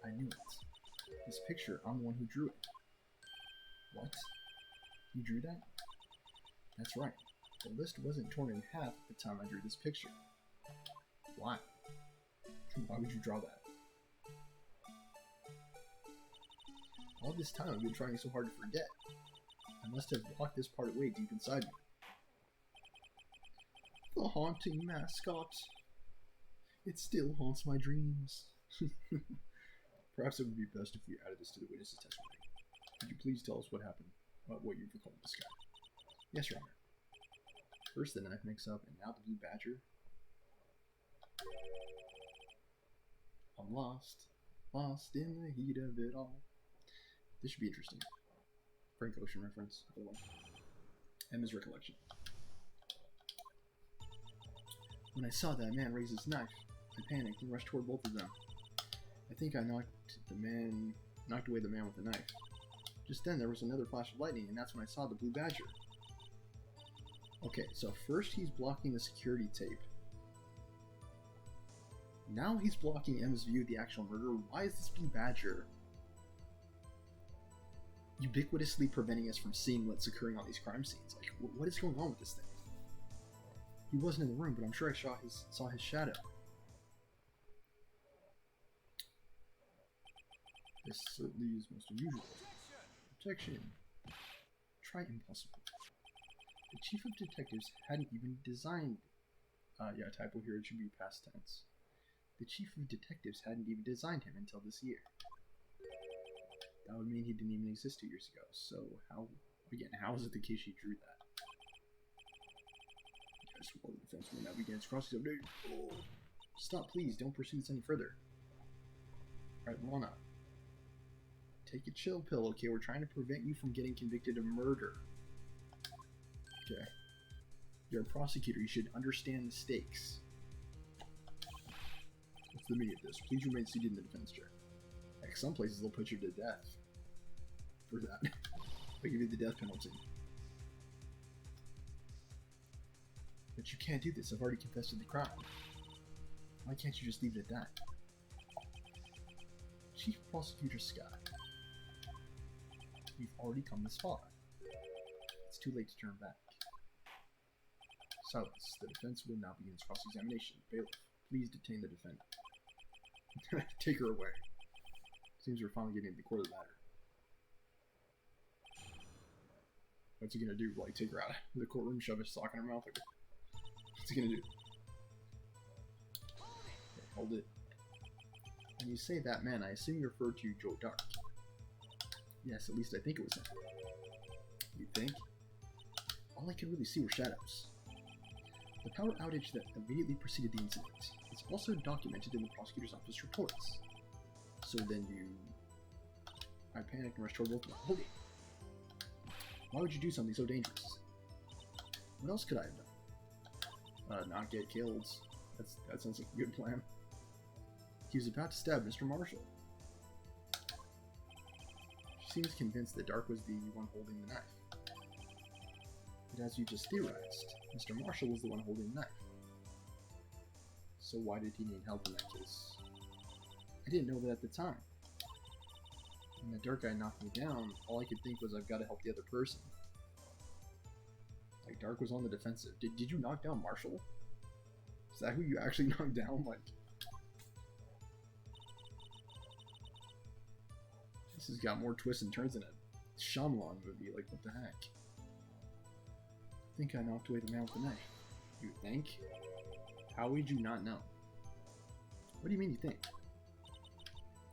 I knew it. This picture, I'm the one who drew it. What? You drew that? That's right. The list wasn't torn in half at the time I drew this picture. Why? Why would you draw that? All this time I've been trying so hard to forget. I must have locked this part away deep inside me. The haunting mascot. It still haunts my dreams. Perhaps it would be best if we added this to the witness's testimony. Could you please tell us what happened? What you've recalled this guy? Yes, Your Honor. First the knife mix-up, and now the blue badger. I'm lost. Lost in the heat of it all. This should be interesting. Frank Ocean reference, by the way. Emma's recollection. When I saw that man raise his knife, I panicked and rushed toward both of them. I think I knocked away the man with the knife. Just then there was another flash of lightning, and that's when I saw the blue badger. Okay, so first he's blocking the security tape. Now he's blocking Emma's view of the actual murder. Why is this blue badger ubiquitously preventing us from seeing what's occurring on these crime scenes? Like, what is going on with this thing? He wasn't in the room, but I'm sure I saw his shadow. This certainly is most unusual. Protection. Try impossible. The chief of detectives hadn't even designed... yeah, typo here, it should be past tense. The chief of detectives hadn't even designed him until this year. That would mean he didn't even exist 2 years ago. So how is it the case she drew that? Yes, well, the defense may now begin its cross-examination. Oh. Stop, please. Don't pursue this any further. Alright, Lana. Take a chill pill, okay? We're trying to prevent you from getting convicted of murder. Okay. You're a prosecutor. You should understand the stakes. What's the meaning of this? Please remain seated in the defense chair. Heck, some places they'll put you to death for that. They give you the death penalty. But you can't do this. I've already confessed to the crime. Why can't you just leave it at that? Chief Prosecutor Scott. We've already come this far. It's too late to turn back. Silence. The defense will now begin its cross-examination. Bailiff, please detain the defendant. Take her away. Seems we're finally getting to the core of the matter. What's he gonna do? Like, take her out of the courtroom, shove a sock in her mouth? Like, what's he gonna do? Okay, hold it. When you say that man, I assume you refer to Joe Dark. Yes, at least I think it was him. You think? All I could really see were shadows. The power outage that immediately preceded the incident is also documented in the prosecutor's office reports. So then I panicked and rushed toward both of them. Hold it! Why would you do something so dangerous? What else could I have done? Not get killed. That sounds like a good plan. He was about to stab Mr. Marshall. She seems convinced that Dark was the one holding the knife. But as you just theorized, Mr. Marshall was the one holding the knife. So why did he need help in that case? I didn't know that at the time. When the Dark guy knocked me down, all I could think was I've got to help the other person. Like, Dark was on the defensive. Did you knock down Marshall? Is that who you actually knocked down? Like, this has got more twists and turns than a Shyamalan movie. Like, what the heck? I think I knocked away the man with the knife. You think? How would you not know? What do you mean you think?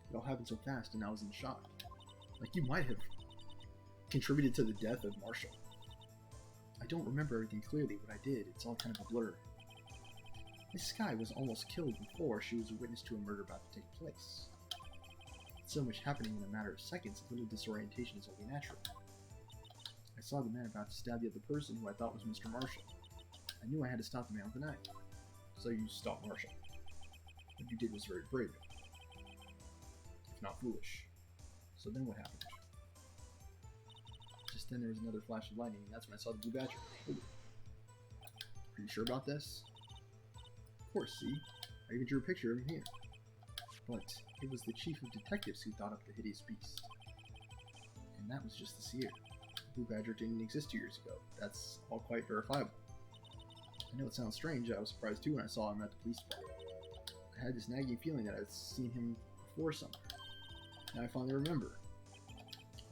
It all happened so fast and I was in shock. Like, you might have contributed to the death of Marshall. I don't remember everything clearly. What I did, it's all kind of a blur. This guy was almost killed before she was a witness to a murder about to take place. With so much happening in a matter of seconds, a little disorientation is only natural. I saw the man about to stab the other person who I thought was Mr. Marshall. I knew I had to stop the man with the knife. So you stopped Marshall. What you did was very brave, if not foolish. So then what happened? Just then there was another flash of lightning, and that's when I saw the blue badger. Ooh. Are you sure about this? Of course, see? I even drew a picture of him here. But it was the chief of detectives who thought up the hideous beast. And that was just this year. The blue badger didn't exist 2 years ago. That's all quite verifiable. I know it sounds strange, I was surprised too when I saw him at the police department. I had this nagging feeling that I'd seen him before somewhere. Now I finally remember.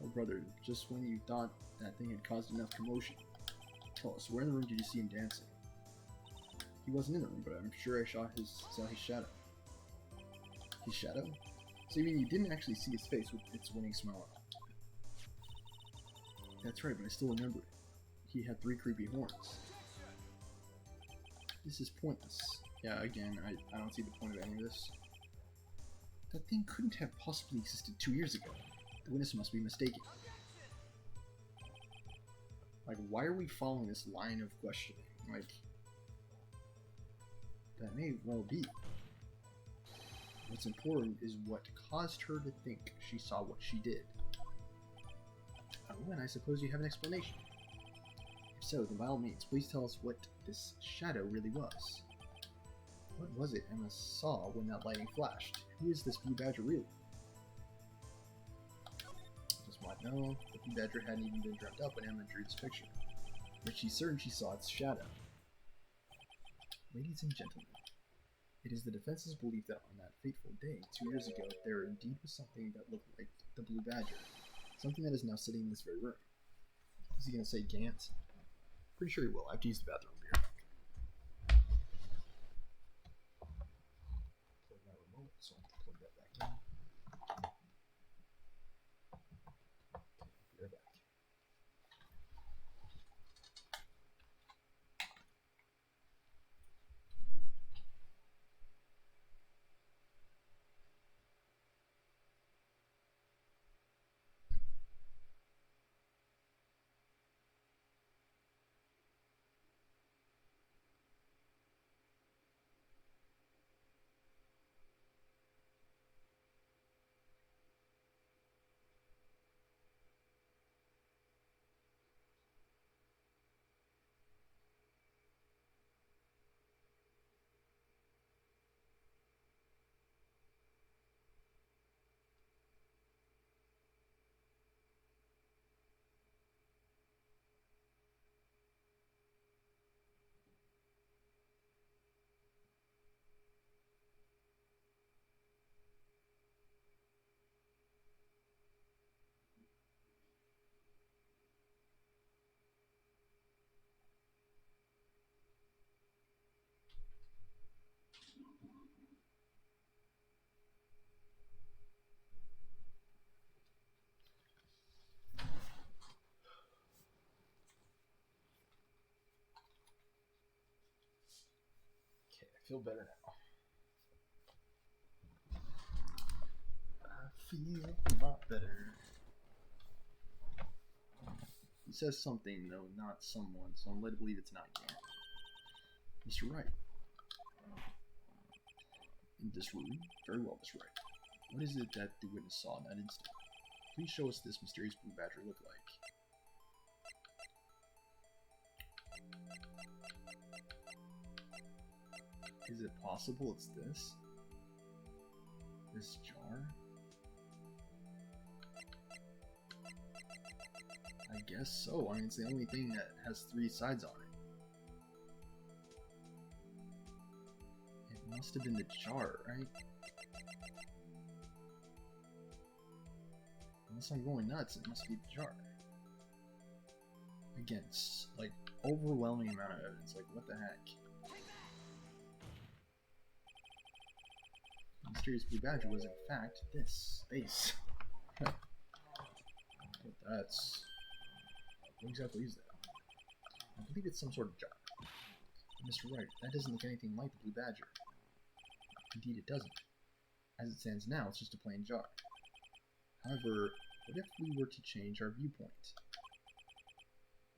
Oh brother, just when you thought that thing had caused enough commotion. Oh, so where in the room did you see him dancing? He wasn't in the room, but I'm sure I saw his shadow. His shadow? So you mean you didn't actually see his face with its winning smile on? That's right, but I still remember it. He had 3 creepy horns. This is pointless. Yeah, again, I don't see the point of any of this. That thing couldn't have possibly existed 2 years ago. The witness must be mistaken. Like, why are we following this line of questioning? Like, that may well be. What's important is what caused her to think she saw what she did. Oh, and I suppose you have an explanation. If so, then by all means, please tell us what this shadow really was. What was it Emma saw when that lighting flashed? Who is this blue badger really? I just might know, the blue badger hadn't even been dreamt up when Emma drew this picture. But she's certain she saw its shadow. Ladies and gentlemen, it is the defense's belief that on that fateful day, 2 years ago, there indeed was something that looked like the blue badger. Something that is now sitting in this very room. Is he going to say Gant? Pretty sure he will. I have to use the bathroom here. Plug my remote, so I'll plug that back in. Okay, be right back. Feel better now. I feel a lot better. He says something, though, not someone, so I'm led to believe it's not Gant. Mr. Wright. In this room? Very well, Mr. Wright. What is it that the witness saw in that instant? Please show us this mysterious blue badger look like. Is it possible it's this? This jar? I guess so. I mean, it's the only thing that has 3 sides on it. It must have been the jar, right? Unless I'm going nuts, it must be the jar. Again, like, overwhelming amount of evidence. Like, what the heck? The mysterious blue badger was in fact this space. But that's... what exactly is that? I believe it's some sort of jar. But Mr. Wright, that doesn't look anything like the blue badger. Indeed it doesn't. As it stands now, it's just a plain jar. However, what if we were to change our viewpoint?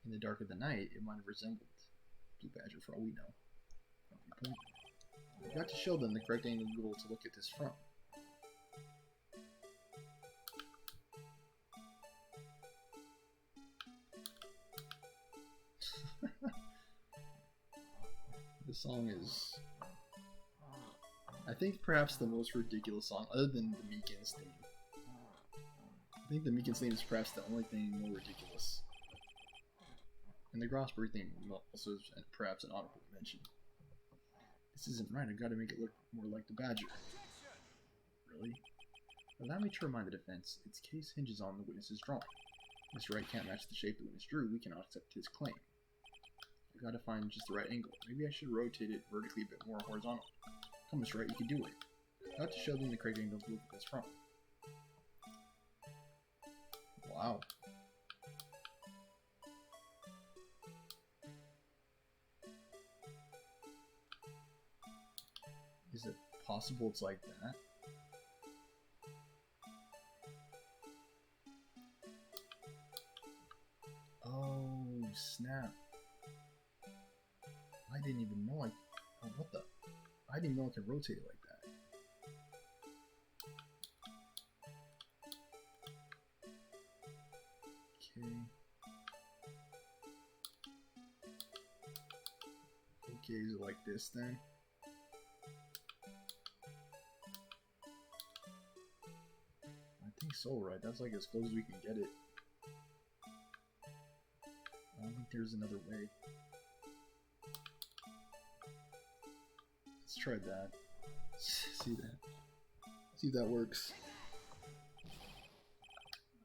In the dark of the night, it might have resembled blue badger for all we know. Viewpoint. We've got to show them the correct angle to look at this from. This song is, I think, perhaps the most ridiculous song, other than the Meekins theme. I think the Meekins theme is perhaps the only thing more ridiculous. And the Grosbury thing also is perhaps an honorable mention. This isn't right. I've got to make it look more like the Badger. Really? Allow me to remind the defense, its case hinges on the witness's drawing. Mr. Wright can't match the shape the witness drew. We cannot accept his claim. I've got to find just the right angle. Maybe I should rotate it vertically a bit more horizontal. Come, Mr. Wright, you can do it. I've got to show them the correct angle to look at this from. Wow. Is it possible it's like that? Oh, snap. I didn't even know oh, what the? I didn't even know I could rotate it like that. Okay. Okay, is it like this then? I think so, right? That's like as close as we can get it. I don't think there's another way. Let's try that. See that. See if that works.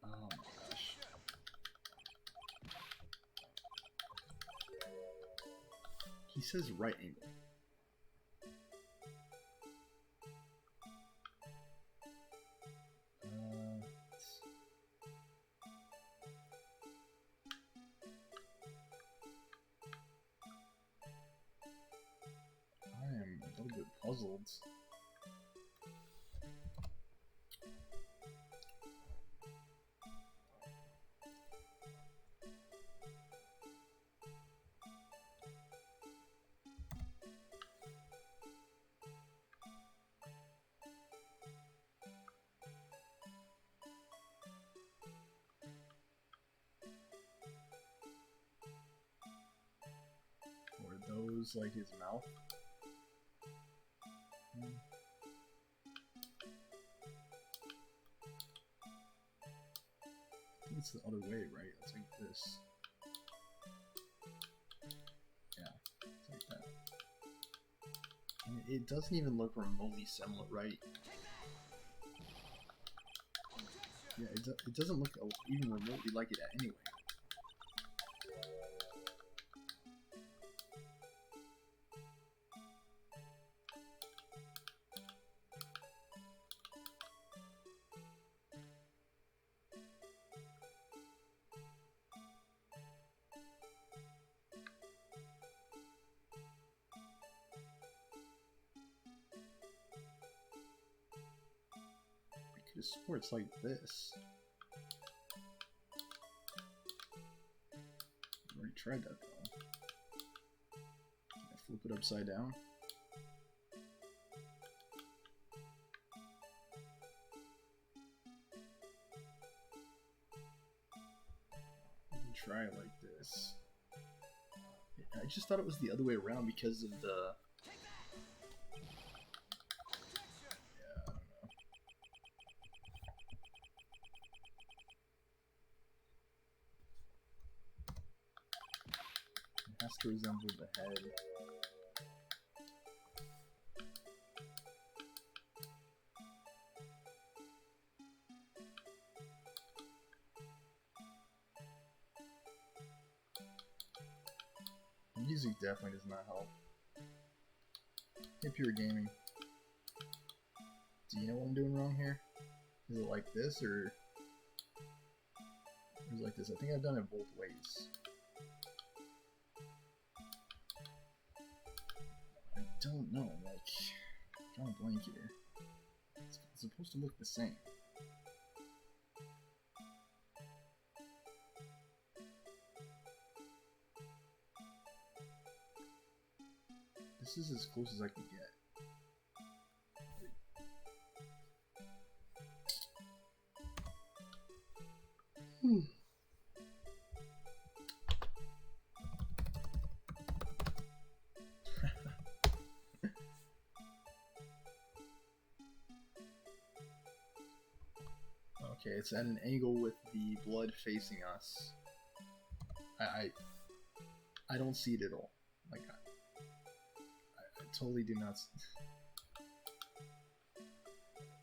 Oh my gosh. He says right angle. A little bit puzzled. Were those like his mouth? I think it's the other way, right? It's like this. Yeah, it's like that. And it doesn't even look remotely similar, right? Yeah, it doesn't look even remotely like it anyway. I could have swore it's like this. I already tried that though. Can I flip it upside down? Try it like this. I just thought it was the other way around because of the... Yeah, I don't know. It has to resemble the head. Music definitely does not help. Hey, Pure Gaming. Do you know what I'm doing wrong here? Is it like this, or is it like this? I think I've done it both ways. I don't know, like, I'm drawing a blank here. It's supposed to look the same. This is as close as I can get. Okay, it's at an angle with the blood facing us. I don't see it at all. Like, I totally do not.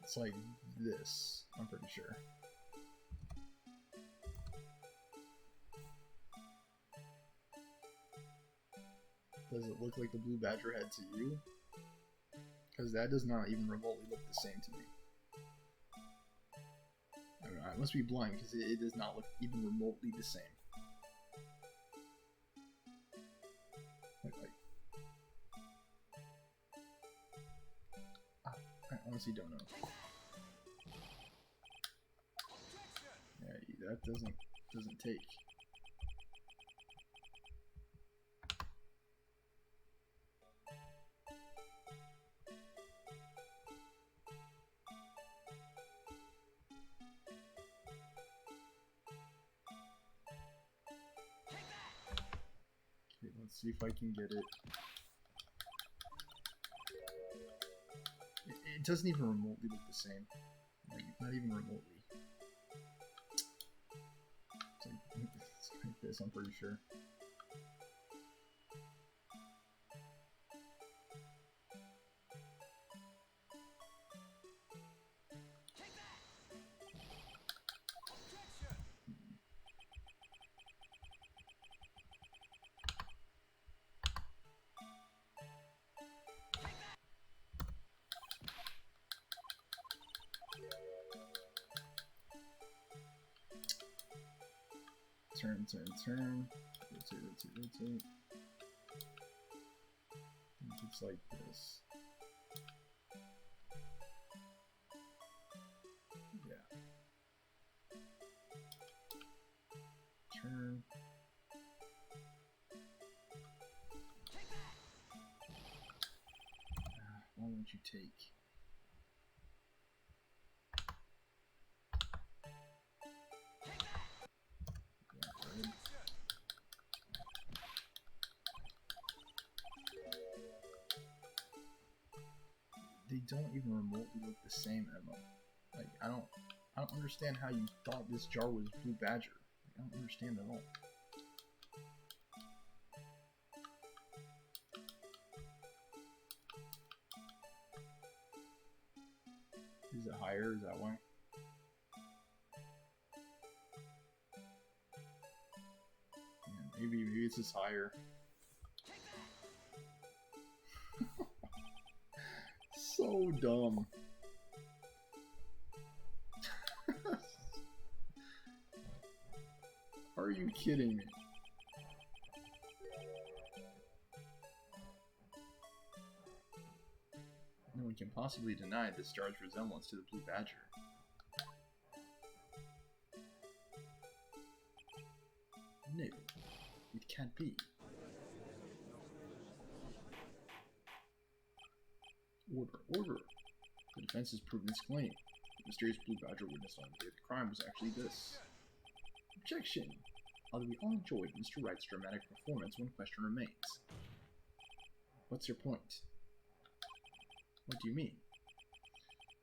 It's like this, I'm pretty sure. Does it look like the blue badger head to you? Because that does not even remotely look the same to me. I don't know, I must be blind because it does not look even remotely the same. I honestly don't know. Yeah, that doesn't take. Okay, let's see if I can get it. It doesn't even remotely look the same. Like, not even remotely. It's like this, I'm pretty sure. Turn. Rotate. It's like this. Yeah. Turn. Why won't you take? They don't even remotely look the same, Emma. Like, I don't understand how you thought this jar was Blue Badger. Like, I don't understand at all. Is it higher? Is that why? Yeah, maybe it's just higher. So dumb. Are you kidding me? No one can possibly deny this jar's resemblance to the Blue Badger. No, it can't be. Order. The defense has proven its claim. The mysterious Blue Badger witnessed on the day of the crime was actually this. Objection! Although we all enjoyed Mr. Wright's dramatic performance, one question remains. What's your point? What do you mean?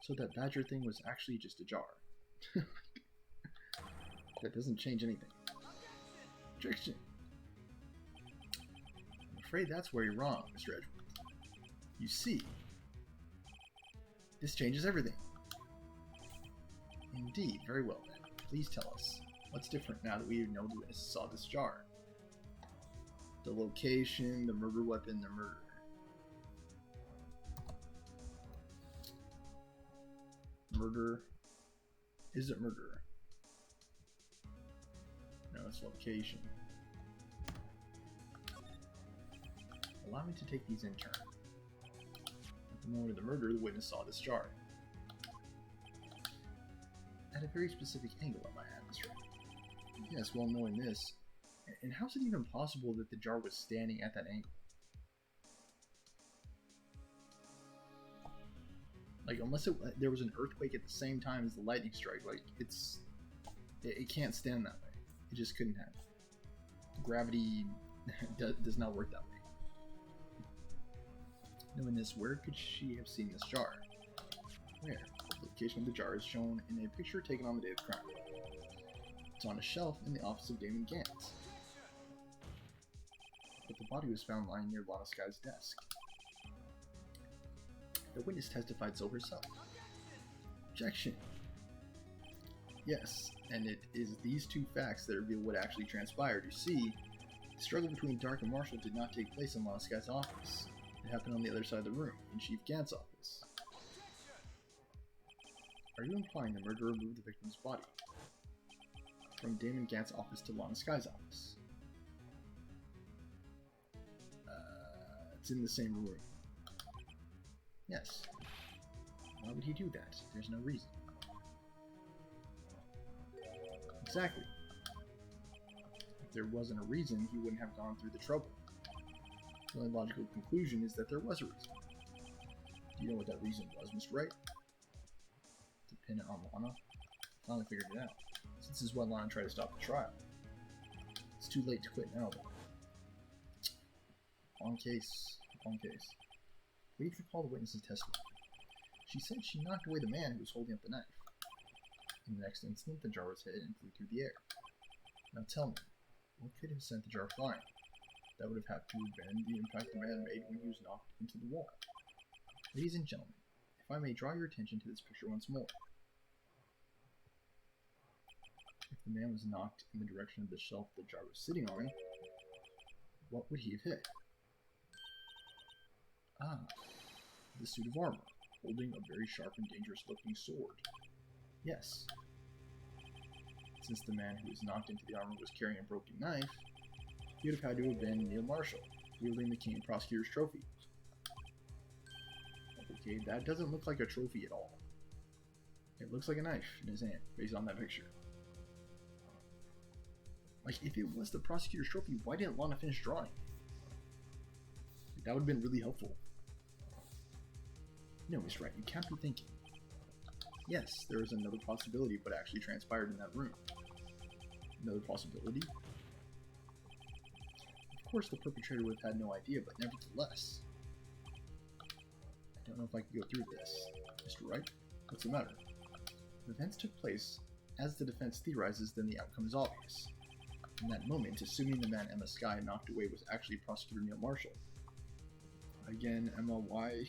So that badger thing was actually just a jar. That doesn't change anything. Objection! I'm afraid that's where you're wrong, Mr. Edgeworth. You see, this changes everything. Indeed, very well then. Please tell us, what's different now that we know the witness saw this jar? The location, the murder weapon, the murder. Murder. Is it murder? No, it's location. Allow me to take these in turn. At the moment of the murder, the witness saw this jar. At a very specific angle, at my atmosphere. Yes, well knowing this. And how is it even possible that the jar was standing at that angle? Like, unless there was an earthquake at the same time as the lightning strike, like, it can't stand that way. It just couldn't have. Gravity does not work that way. Knowing this, where could she have seen this jar? Where? The location of the jar is shown in a picture taken on the day of the crime. It's on a shelf in the office of Damon Gant. but the body was found lying near Lana Sky's desk. The witness testified so herself. Objection! Yes, and it is these two facts that reveal what actually transpired. You see, the struggle between Dark and Marshall did not take place in Lana Sky's office. It happened on the other side of the room, in Chief Gant's office. Are you implying the murderer moved the victim's body from Damon Gant's office to Lana Sky's office? It's in the same room. Yes. Why would he do that? There's no reason. Exactly. If there wasn't a reason, he wouldn't have gone through the trouble. The only logical conclusion is that there was a reason. Do you know what that reason was, Mr. Wright? To pin it on Lana? Finally figured it out. Since this is why Lana tried to stop the trial. It's too late to quit now, though. On case. Please recall the witness's testimony. She said she knocked away the man who was holding up the knife. In the next instant, the jar was hit and flew through the air. Now tell me, what could have sent the jar flying? That would have had to have been the impact the man made when he was knocked into the wall. Ladies and gentlemen, if I may draw your attention to this picture once more. If the man was knocked in the direction of the shelf the jar was sitting on, what would he have hit? Ah, the suit of armor, holding a very sharp and dangerous looking sword. Yes. Since the man who was knocked into the armor was carrying a broken knife, he would have had to have been Neil Marshall, wielding the King Prosecutor's trophy. Okay, that doesn't look like a trophy at all. It looks like a knife in his hand, based on that picture. Like, if it was the Prosecutor's trophy, why didn't Lana finish drawing? That would have been really helpful. No, Mr. Wright, you can't be thinking. Yes, there is another possibility of what actually transpired in that room. Another possibility? Of course, the perpetrator would have had no idea, but nevertheless. I don't know if I can go through this. Mr. Wright, what's the matter? If events took place as the defense theorizes, then the outcome is obvious. In that moment, assuming the man Emma Sky knocked away was actually Prosecutor Neil Marshall. Again, Emma, why?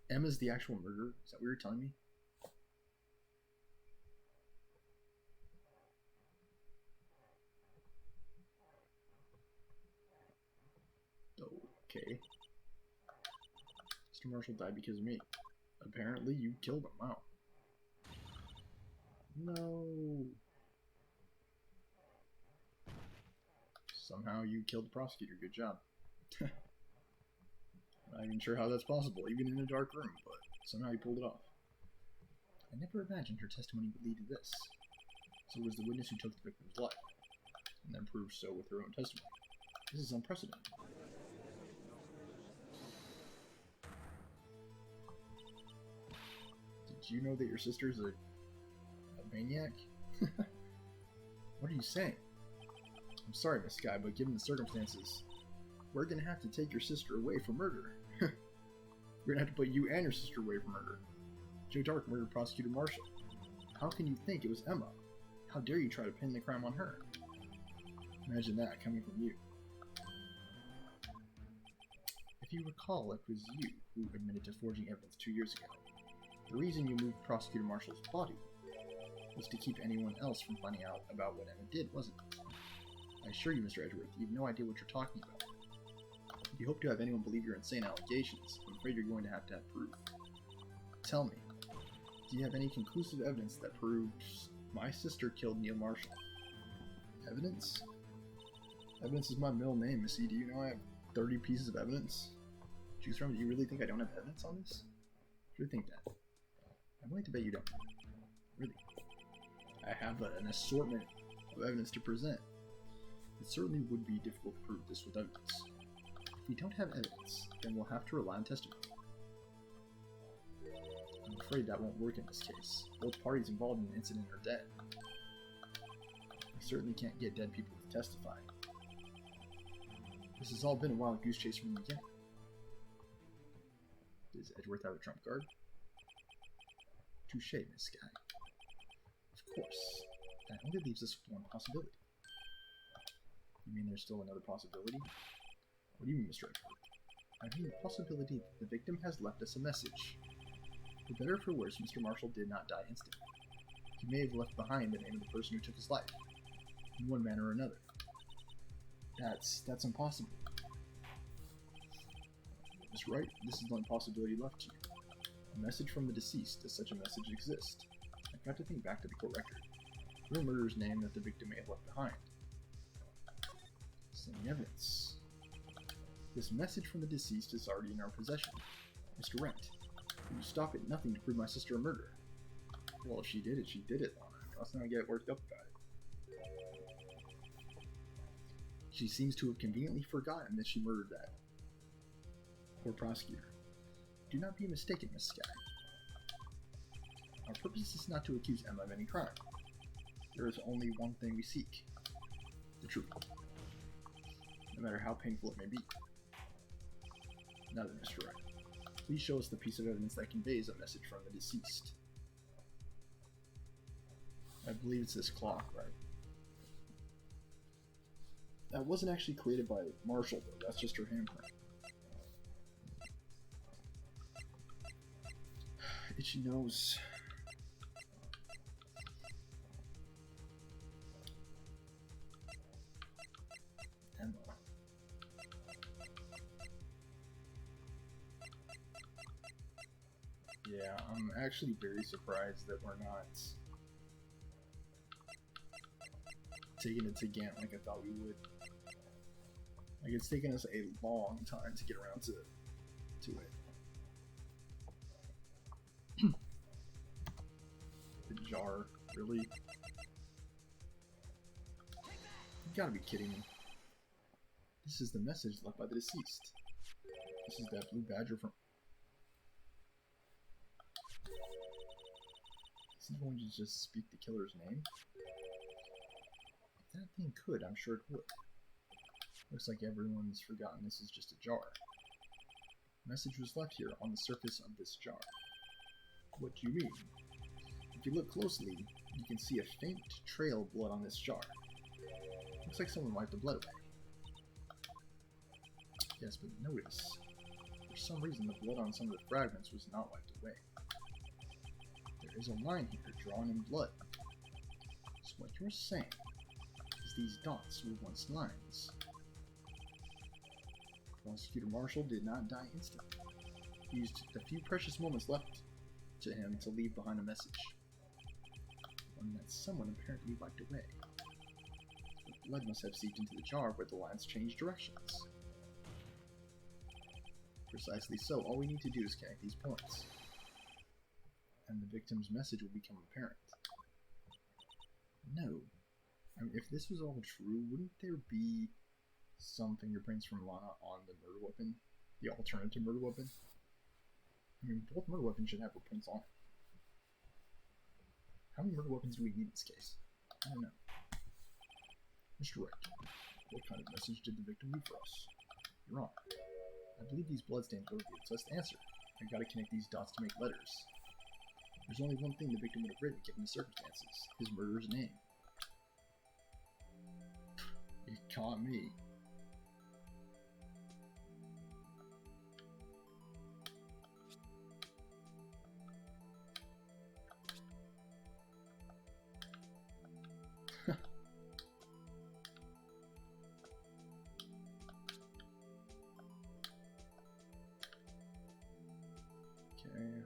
Emma's the actual murderer? Is that what you're telling me? Okay. Mr. Marshall died because of me. Apparently, you killed him. Wow. No. Somehow you killed the prosecutor. Good job. Not even sure how that's possible, even in a dark room, but somehow you pulled it off. I never imagined her testimony would lead to this. So it was the witness who took the victim's life, and then proved so with her own testimony. This is unprecedented. Did you know that your sister's a maniac? What are you saying? I'm sorry, Miss Sky, but given the circumstances, we're gonna have to take your sister away for murder. We're gonna have to put you and your sister away for murder. Joe Dark murdered Prosecutor Marshall. How can you think it was Emma? How dare you try to pin the crime on her? Imagine that coming from you. If you recall, it was you who admitted to forging evidence 2 years ago. The reason you moved Prosecutor Marshall's body was to keep anyone else from finding out about what Emma did, wasn't it? I assure you, Mr. Edgeworth, you have no idea what you're talking about. If you hope to have anyone believe your insane allegations, I'm afraid you're going to have proof. Tell me, do you have any conclusive evidence that proves my sister killed Neil Marshall? Evidence? Evidence is my middle name, Missy. Do you know I have 30 pieces of evidence? Choose from. Do you really think I don't have evidence on this? Do you think that? I'm willing to bet you don't. Really. I have an assortment of evidence to present. It certainly would be difficult to prove this with evidence. If we don't have evidence, then we'll have to rely on testimony. I'm afraid that won't work in this case. Both parties involved in the incident are dead. We certainly can't get dead people to testify. This has all been a wild goose chase from the beginning. Does Edgeworth have a trump card? Touché, Miss Sky. Of course. That only leaves us one possibility. You mean there's still another possibility? What do you mean, Mr. Edward? I mean the possibility that the victim has left us a message. For better or for worse, Mr. Marshall did not die instantly. He may have left behind the name of the person who took his life, in one manner or another. That's impossible. Miss Wright, this is the only possibility left to you. A message from the deceased. Does such a message exist? I've got to think back to the court record. Real murderer's name that the victim may have left behind. Any evidence. This message from the deceased is already in our possession. Mr. Wright, will you stop at nothing to prove my sister a murderer? Well, if she did it, she did it. Let's not get worked up about it. She seems to have conveniently forgotten that she murdered that. Poor prosecutor. Do not be mistaken, Miss Skye. Our purpose is not to accuse Emma of any crime. There is only one thing we seek. The truth. No matter how painful it may be. Now then, Mr. Wright, please show us the piece of evidence that conveys a message from the deceased. I believe it's this clock, right? That wasn't actually created by Marshall, though. That's just her handprint. Itchy nose. Emma. Yeah, I'm actually very surprised that we're not taking it to Gant like I thought we would. Like, it's taken us a long time to get around to it. The jar, really? You gotta be kidding me. This is the message left by the deceased. This is that blue badger from... Is he going to just speak the killer's name? If that thing could, I'm sure it would. Looks like everyone's forgotten this is just a jar. A message was left here on the surface of this jar. What do you mean? If you look closely, you can see a faint trail of blood on this jar. Looks like someone wiped the blood away. Yes, but notice, for some reason the blood on some of the fragments was not wiped away. There is a line here drawn in blood. So what you're saying is these dots were once lines. Prosecutor Marshall did not die instantly. He used the few precious moments left to him to leave behind a message. One that someone apparently wiped away. The blood must have seeped into the jar where the lines changed directions. Precisely so. All we need to do is connect these points. And the victim's message will become apparent. No. I mean, if this was all true, wouldn't there be some fingerprints from Lana on the murder weapon? The alternative murder weapon? I mean, both murder weapons should have her prints on it. How many murder weapons do we need in this case? I don't know. Mr. Wright, what kind of message did the victim leave for us? You're wrong. I believe these bloodstains go with the obsessed answer. I've got to connect these dots to make letters. There's only one thing the victim would have written given the circumstances. His murderer's name. You caught me. Okay.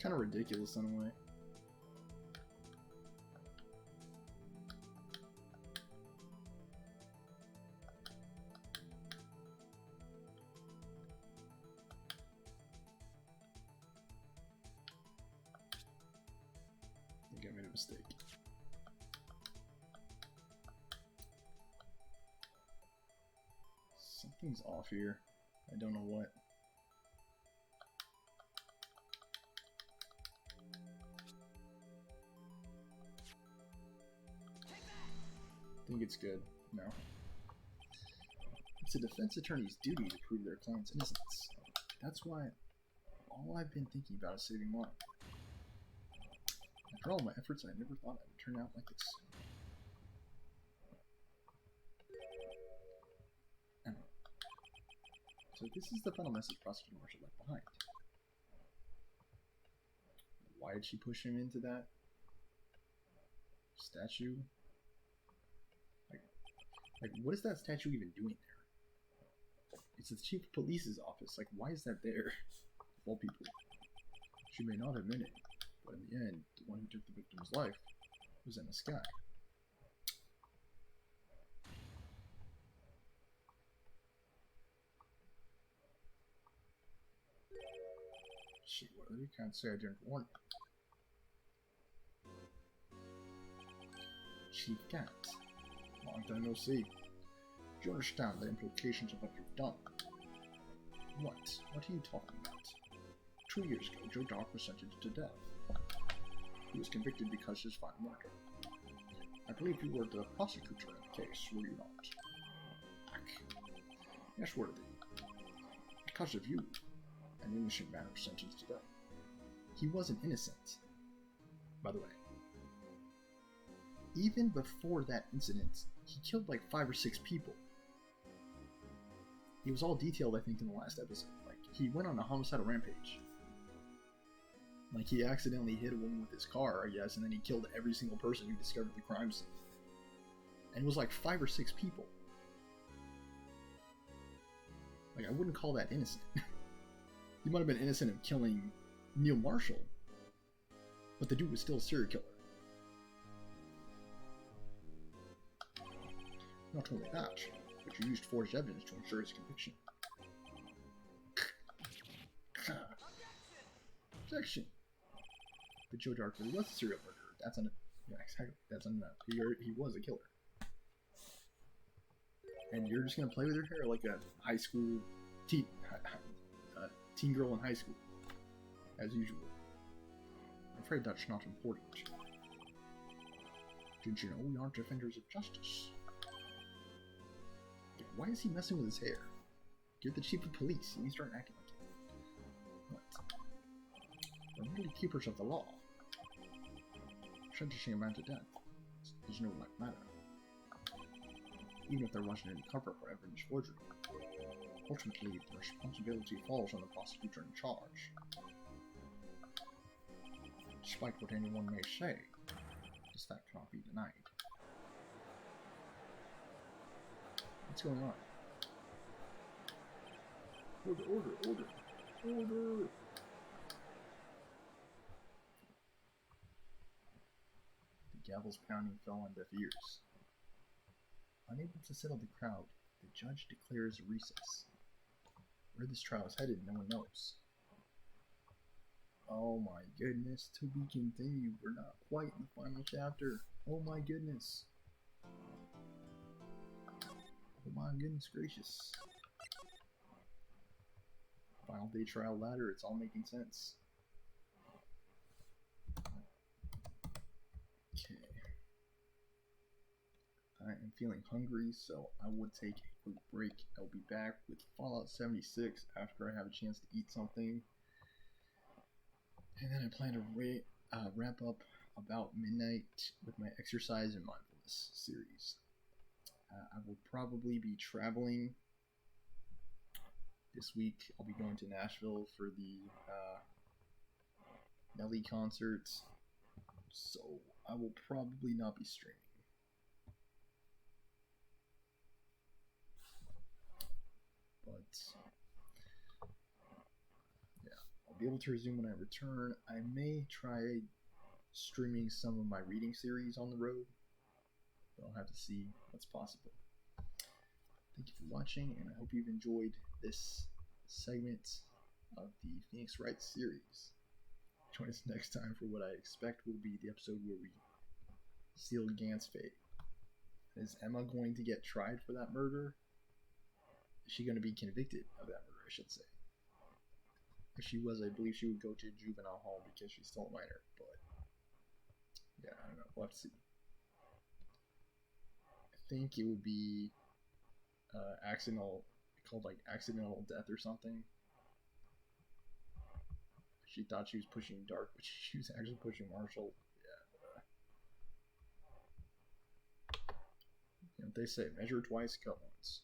Kind of ridiculous in a way. I think I made a mistake. Something's off here. I don't know what. think it's good. No. It's a defense attorney's duty to prove their client's innocence. That's why all I've been thinking about is saving mine. After all my efforts, I never thought it would turn out like this. So this is the final message Prosecutor Marshall left behind. Why did she push him into that statue? Like, what is that statue even doing there? It's the chief of police's office. Like, why is that there? Of all people. She may not admit it, but in the end, the one who took the victim's life was in the sky. Shit, what you can't say I didn't warn you. Chief Gant. Long time no see. Do you understand the implications of what you've done? What? What are you talking about? 2 years ago, Joe Dark was sentenced to death. He was convicted because of his final murder. I believe you were the prosecutor in the case, were you not? Yes, worthy. Because of you, an innocent man was sentenced to death. He wasn't innocent, by the way. Even before that incident, he killed like 5 or 6 people. It was all detailed, I think, in the last episode. Like, he went on a homicidal rampage. Like, he accidentally hit a woman with his car, I guess, and then he killed every single person who discovered the crime scene. And it was like 5 or 6 people. Like, I wouldn't call that innocent. He might have been innocent of killing Neil Marshall, but the dude was still a serial killer. Not only that, but you used forged evidence to ensure his conviction. Objection! But Joe Dark really was a serial murderer. That's yeah, exactly. That's enough. He was a killer. And you're just gonna play with her hair like a high school teen girl in high school, as usual. I'm afraid that's not important. Didn't you know we aren't defenders of justice? Why is he messing with his hair? You're the chief of police. You start acting like it. What? We're merely keepers of the law. Sentencing a man to death is no light matter. Even if there wasn't any cover for evidence forgery. Ultimately, the responsibility falls on the prosecutor in charge. Despite what anyone may say, this fact cannot be denied. What's going on? Order, order, order, order! The gavel's pounding fell on deaf ears. Unable to settle the crowd, the judge declares a recess. Where this trial is headed, no one knows. Oh my goodness, to be continued. We're not quite in the final chapter. Oh my goodness. Oh my goodness gracious. Final day trial ladder, it's all making sense. Okay. I am feeling hungry, so I would take a quick break. I'll be back with Fallout 76 after I have a chance to eat something. And then I plan to wrap up about midnight with my exercise and mindfulness series. I will probably be traveling this week. I'll be going to Nashville for the Nelly concert, so I will probably not be streaming. But yeah, I'll be able to resume when I return. I may try streaming some of my reading series on the road, but I'll have to see what's possible. Thank you for watching, and I hope you've enjoyed this segment of the Phoenix Wright series. Join us next time for what I expect will be the episode where we seal Gant's fate. Is Emma going to get tried for that murder? Is she going to be convicted of that murder, I should say? If she was, I believe she would go to juvenile hall because she's still a minor, but yeah, I don't know. We'll have to see. I think it would be accidental, called like accidental death or something. She thought she was pushing Dark, but she was actually pushing Marshall. Yeah. You know, they say measure twice, cut once.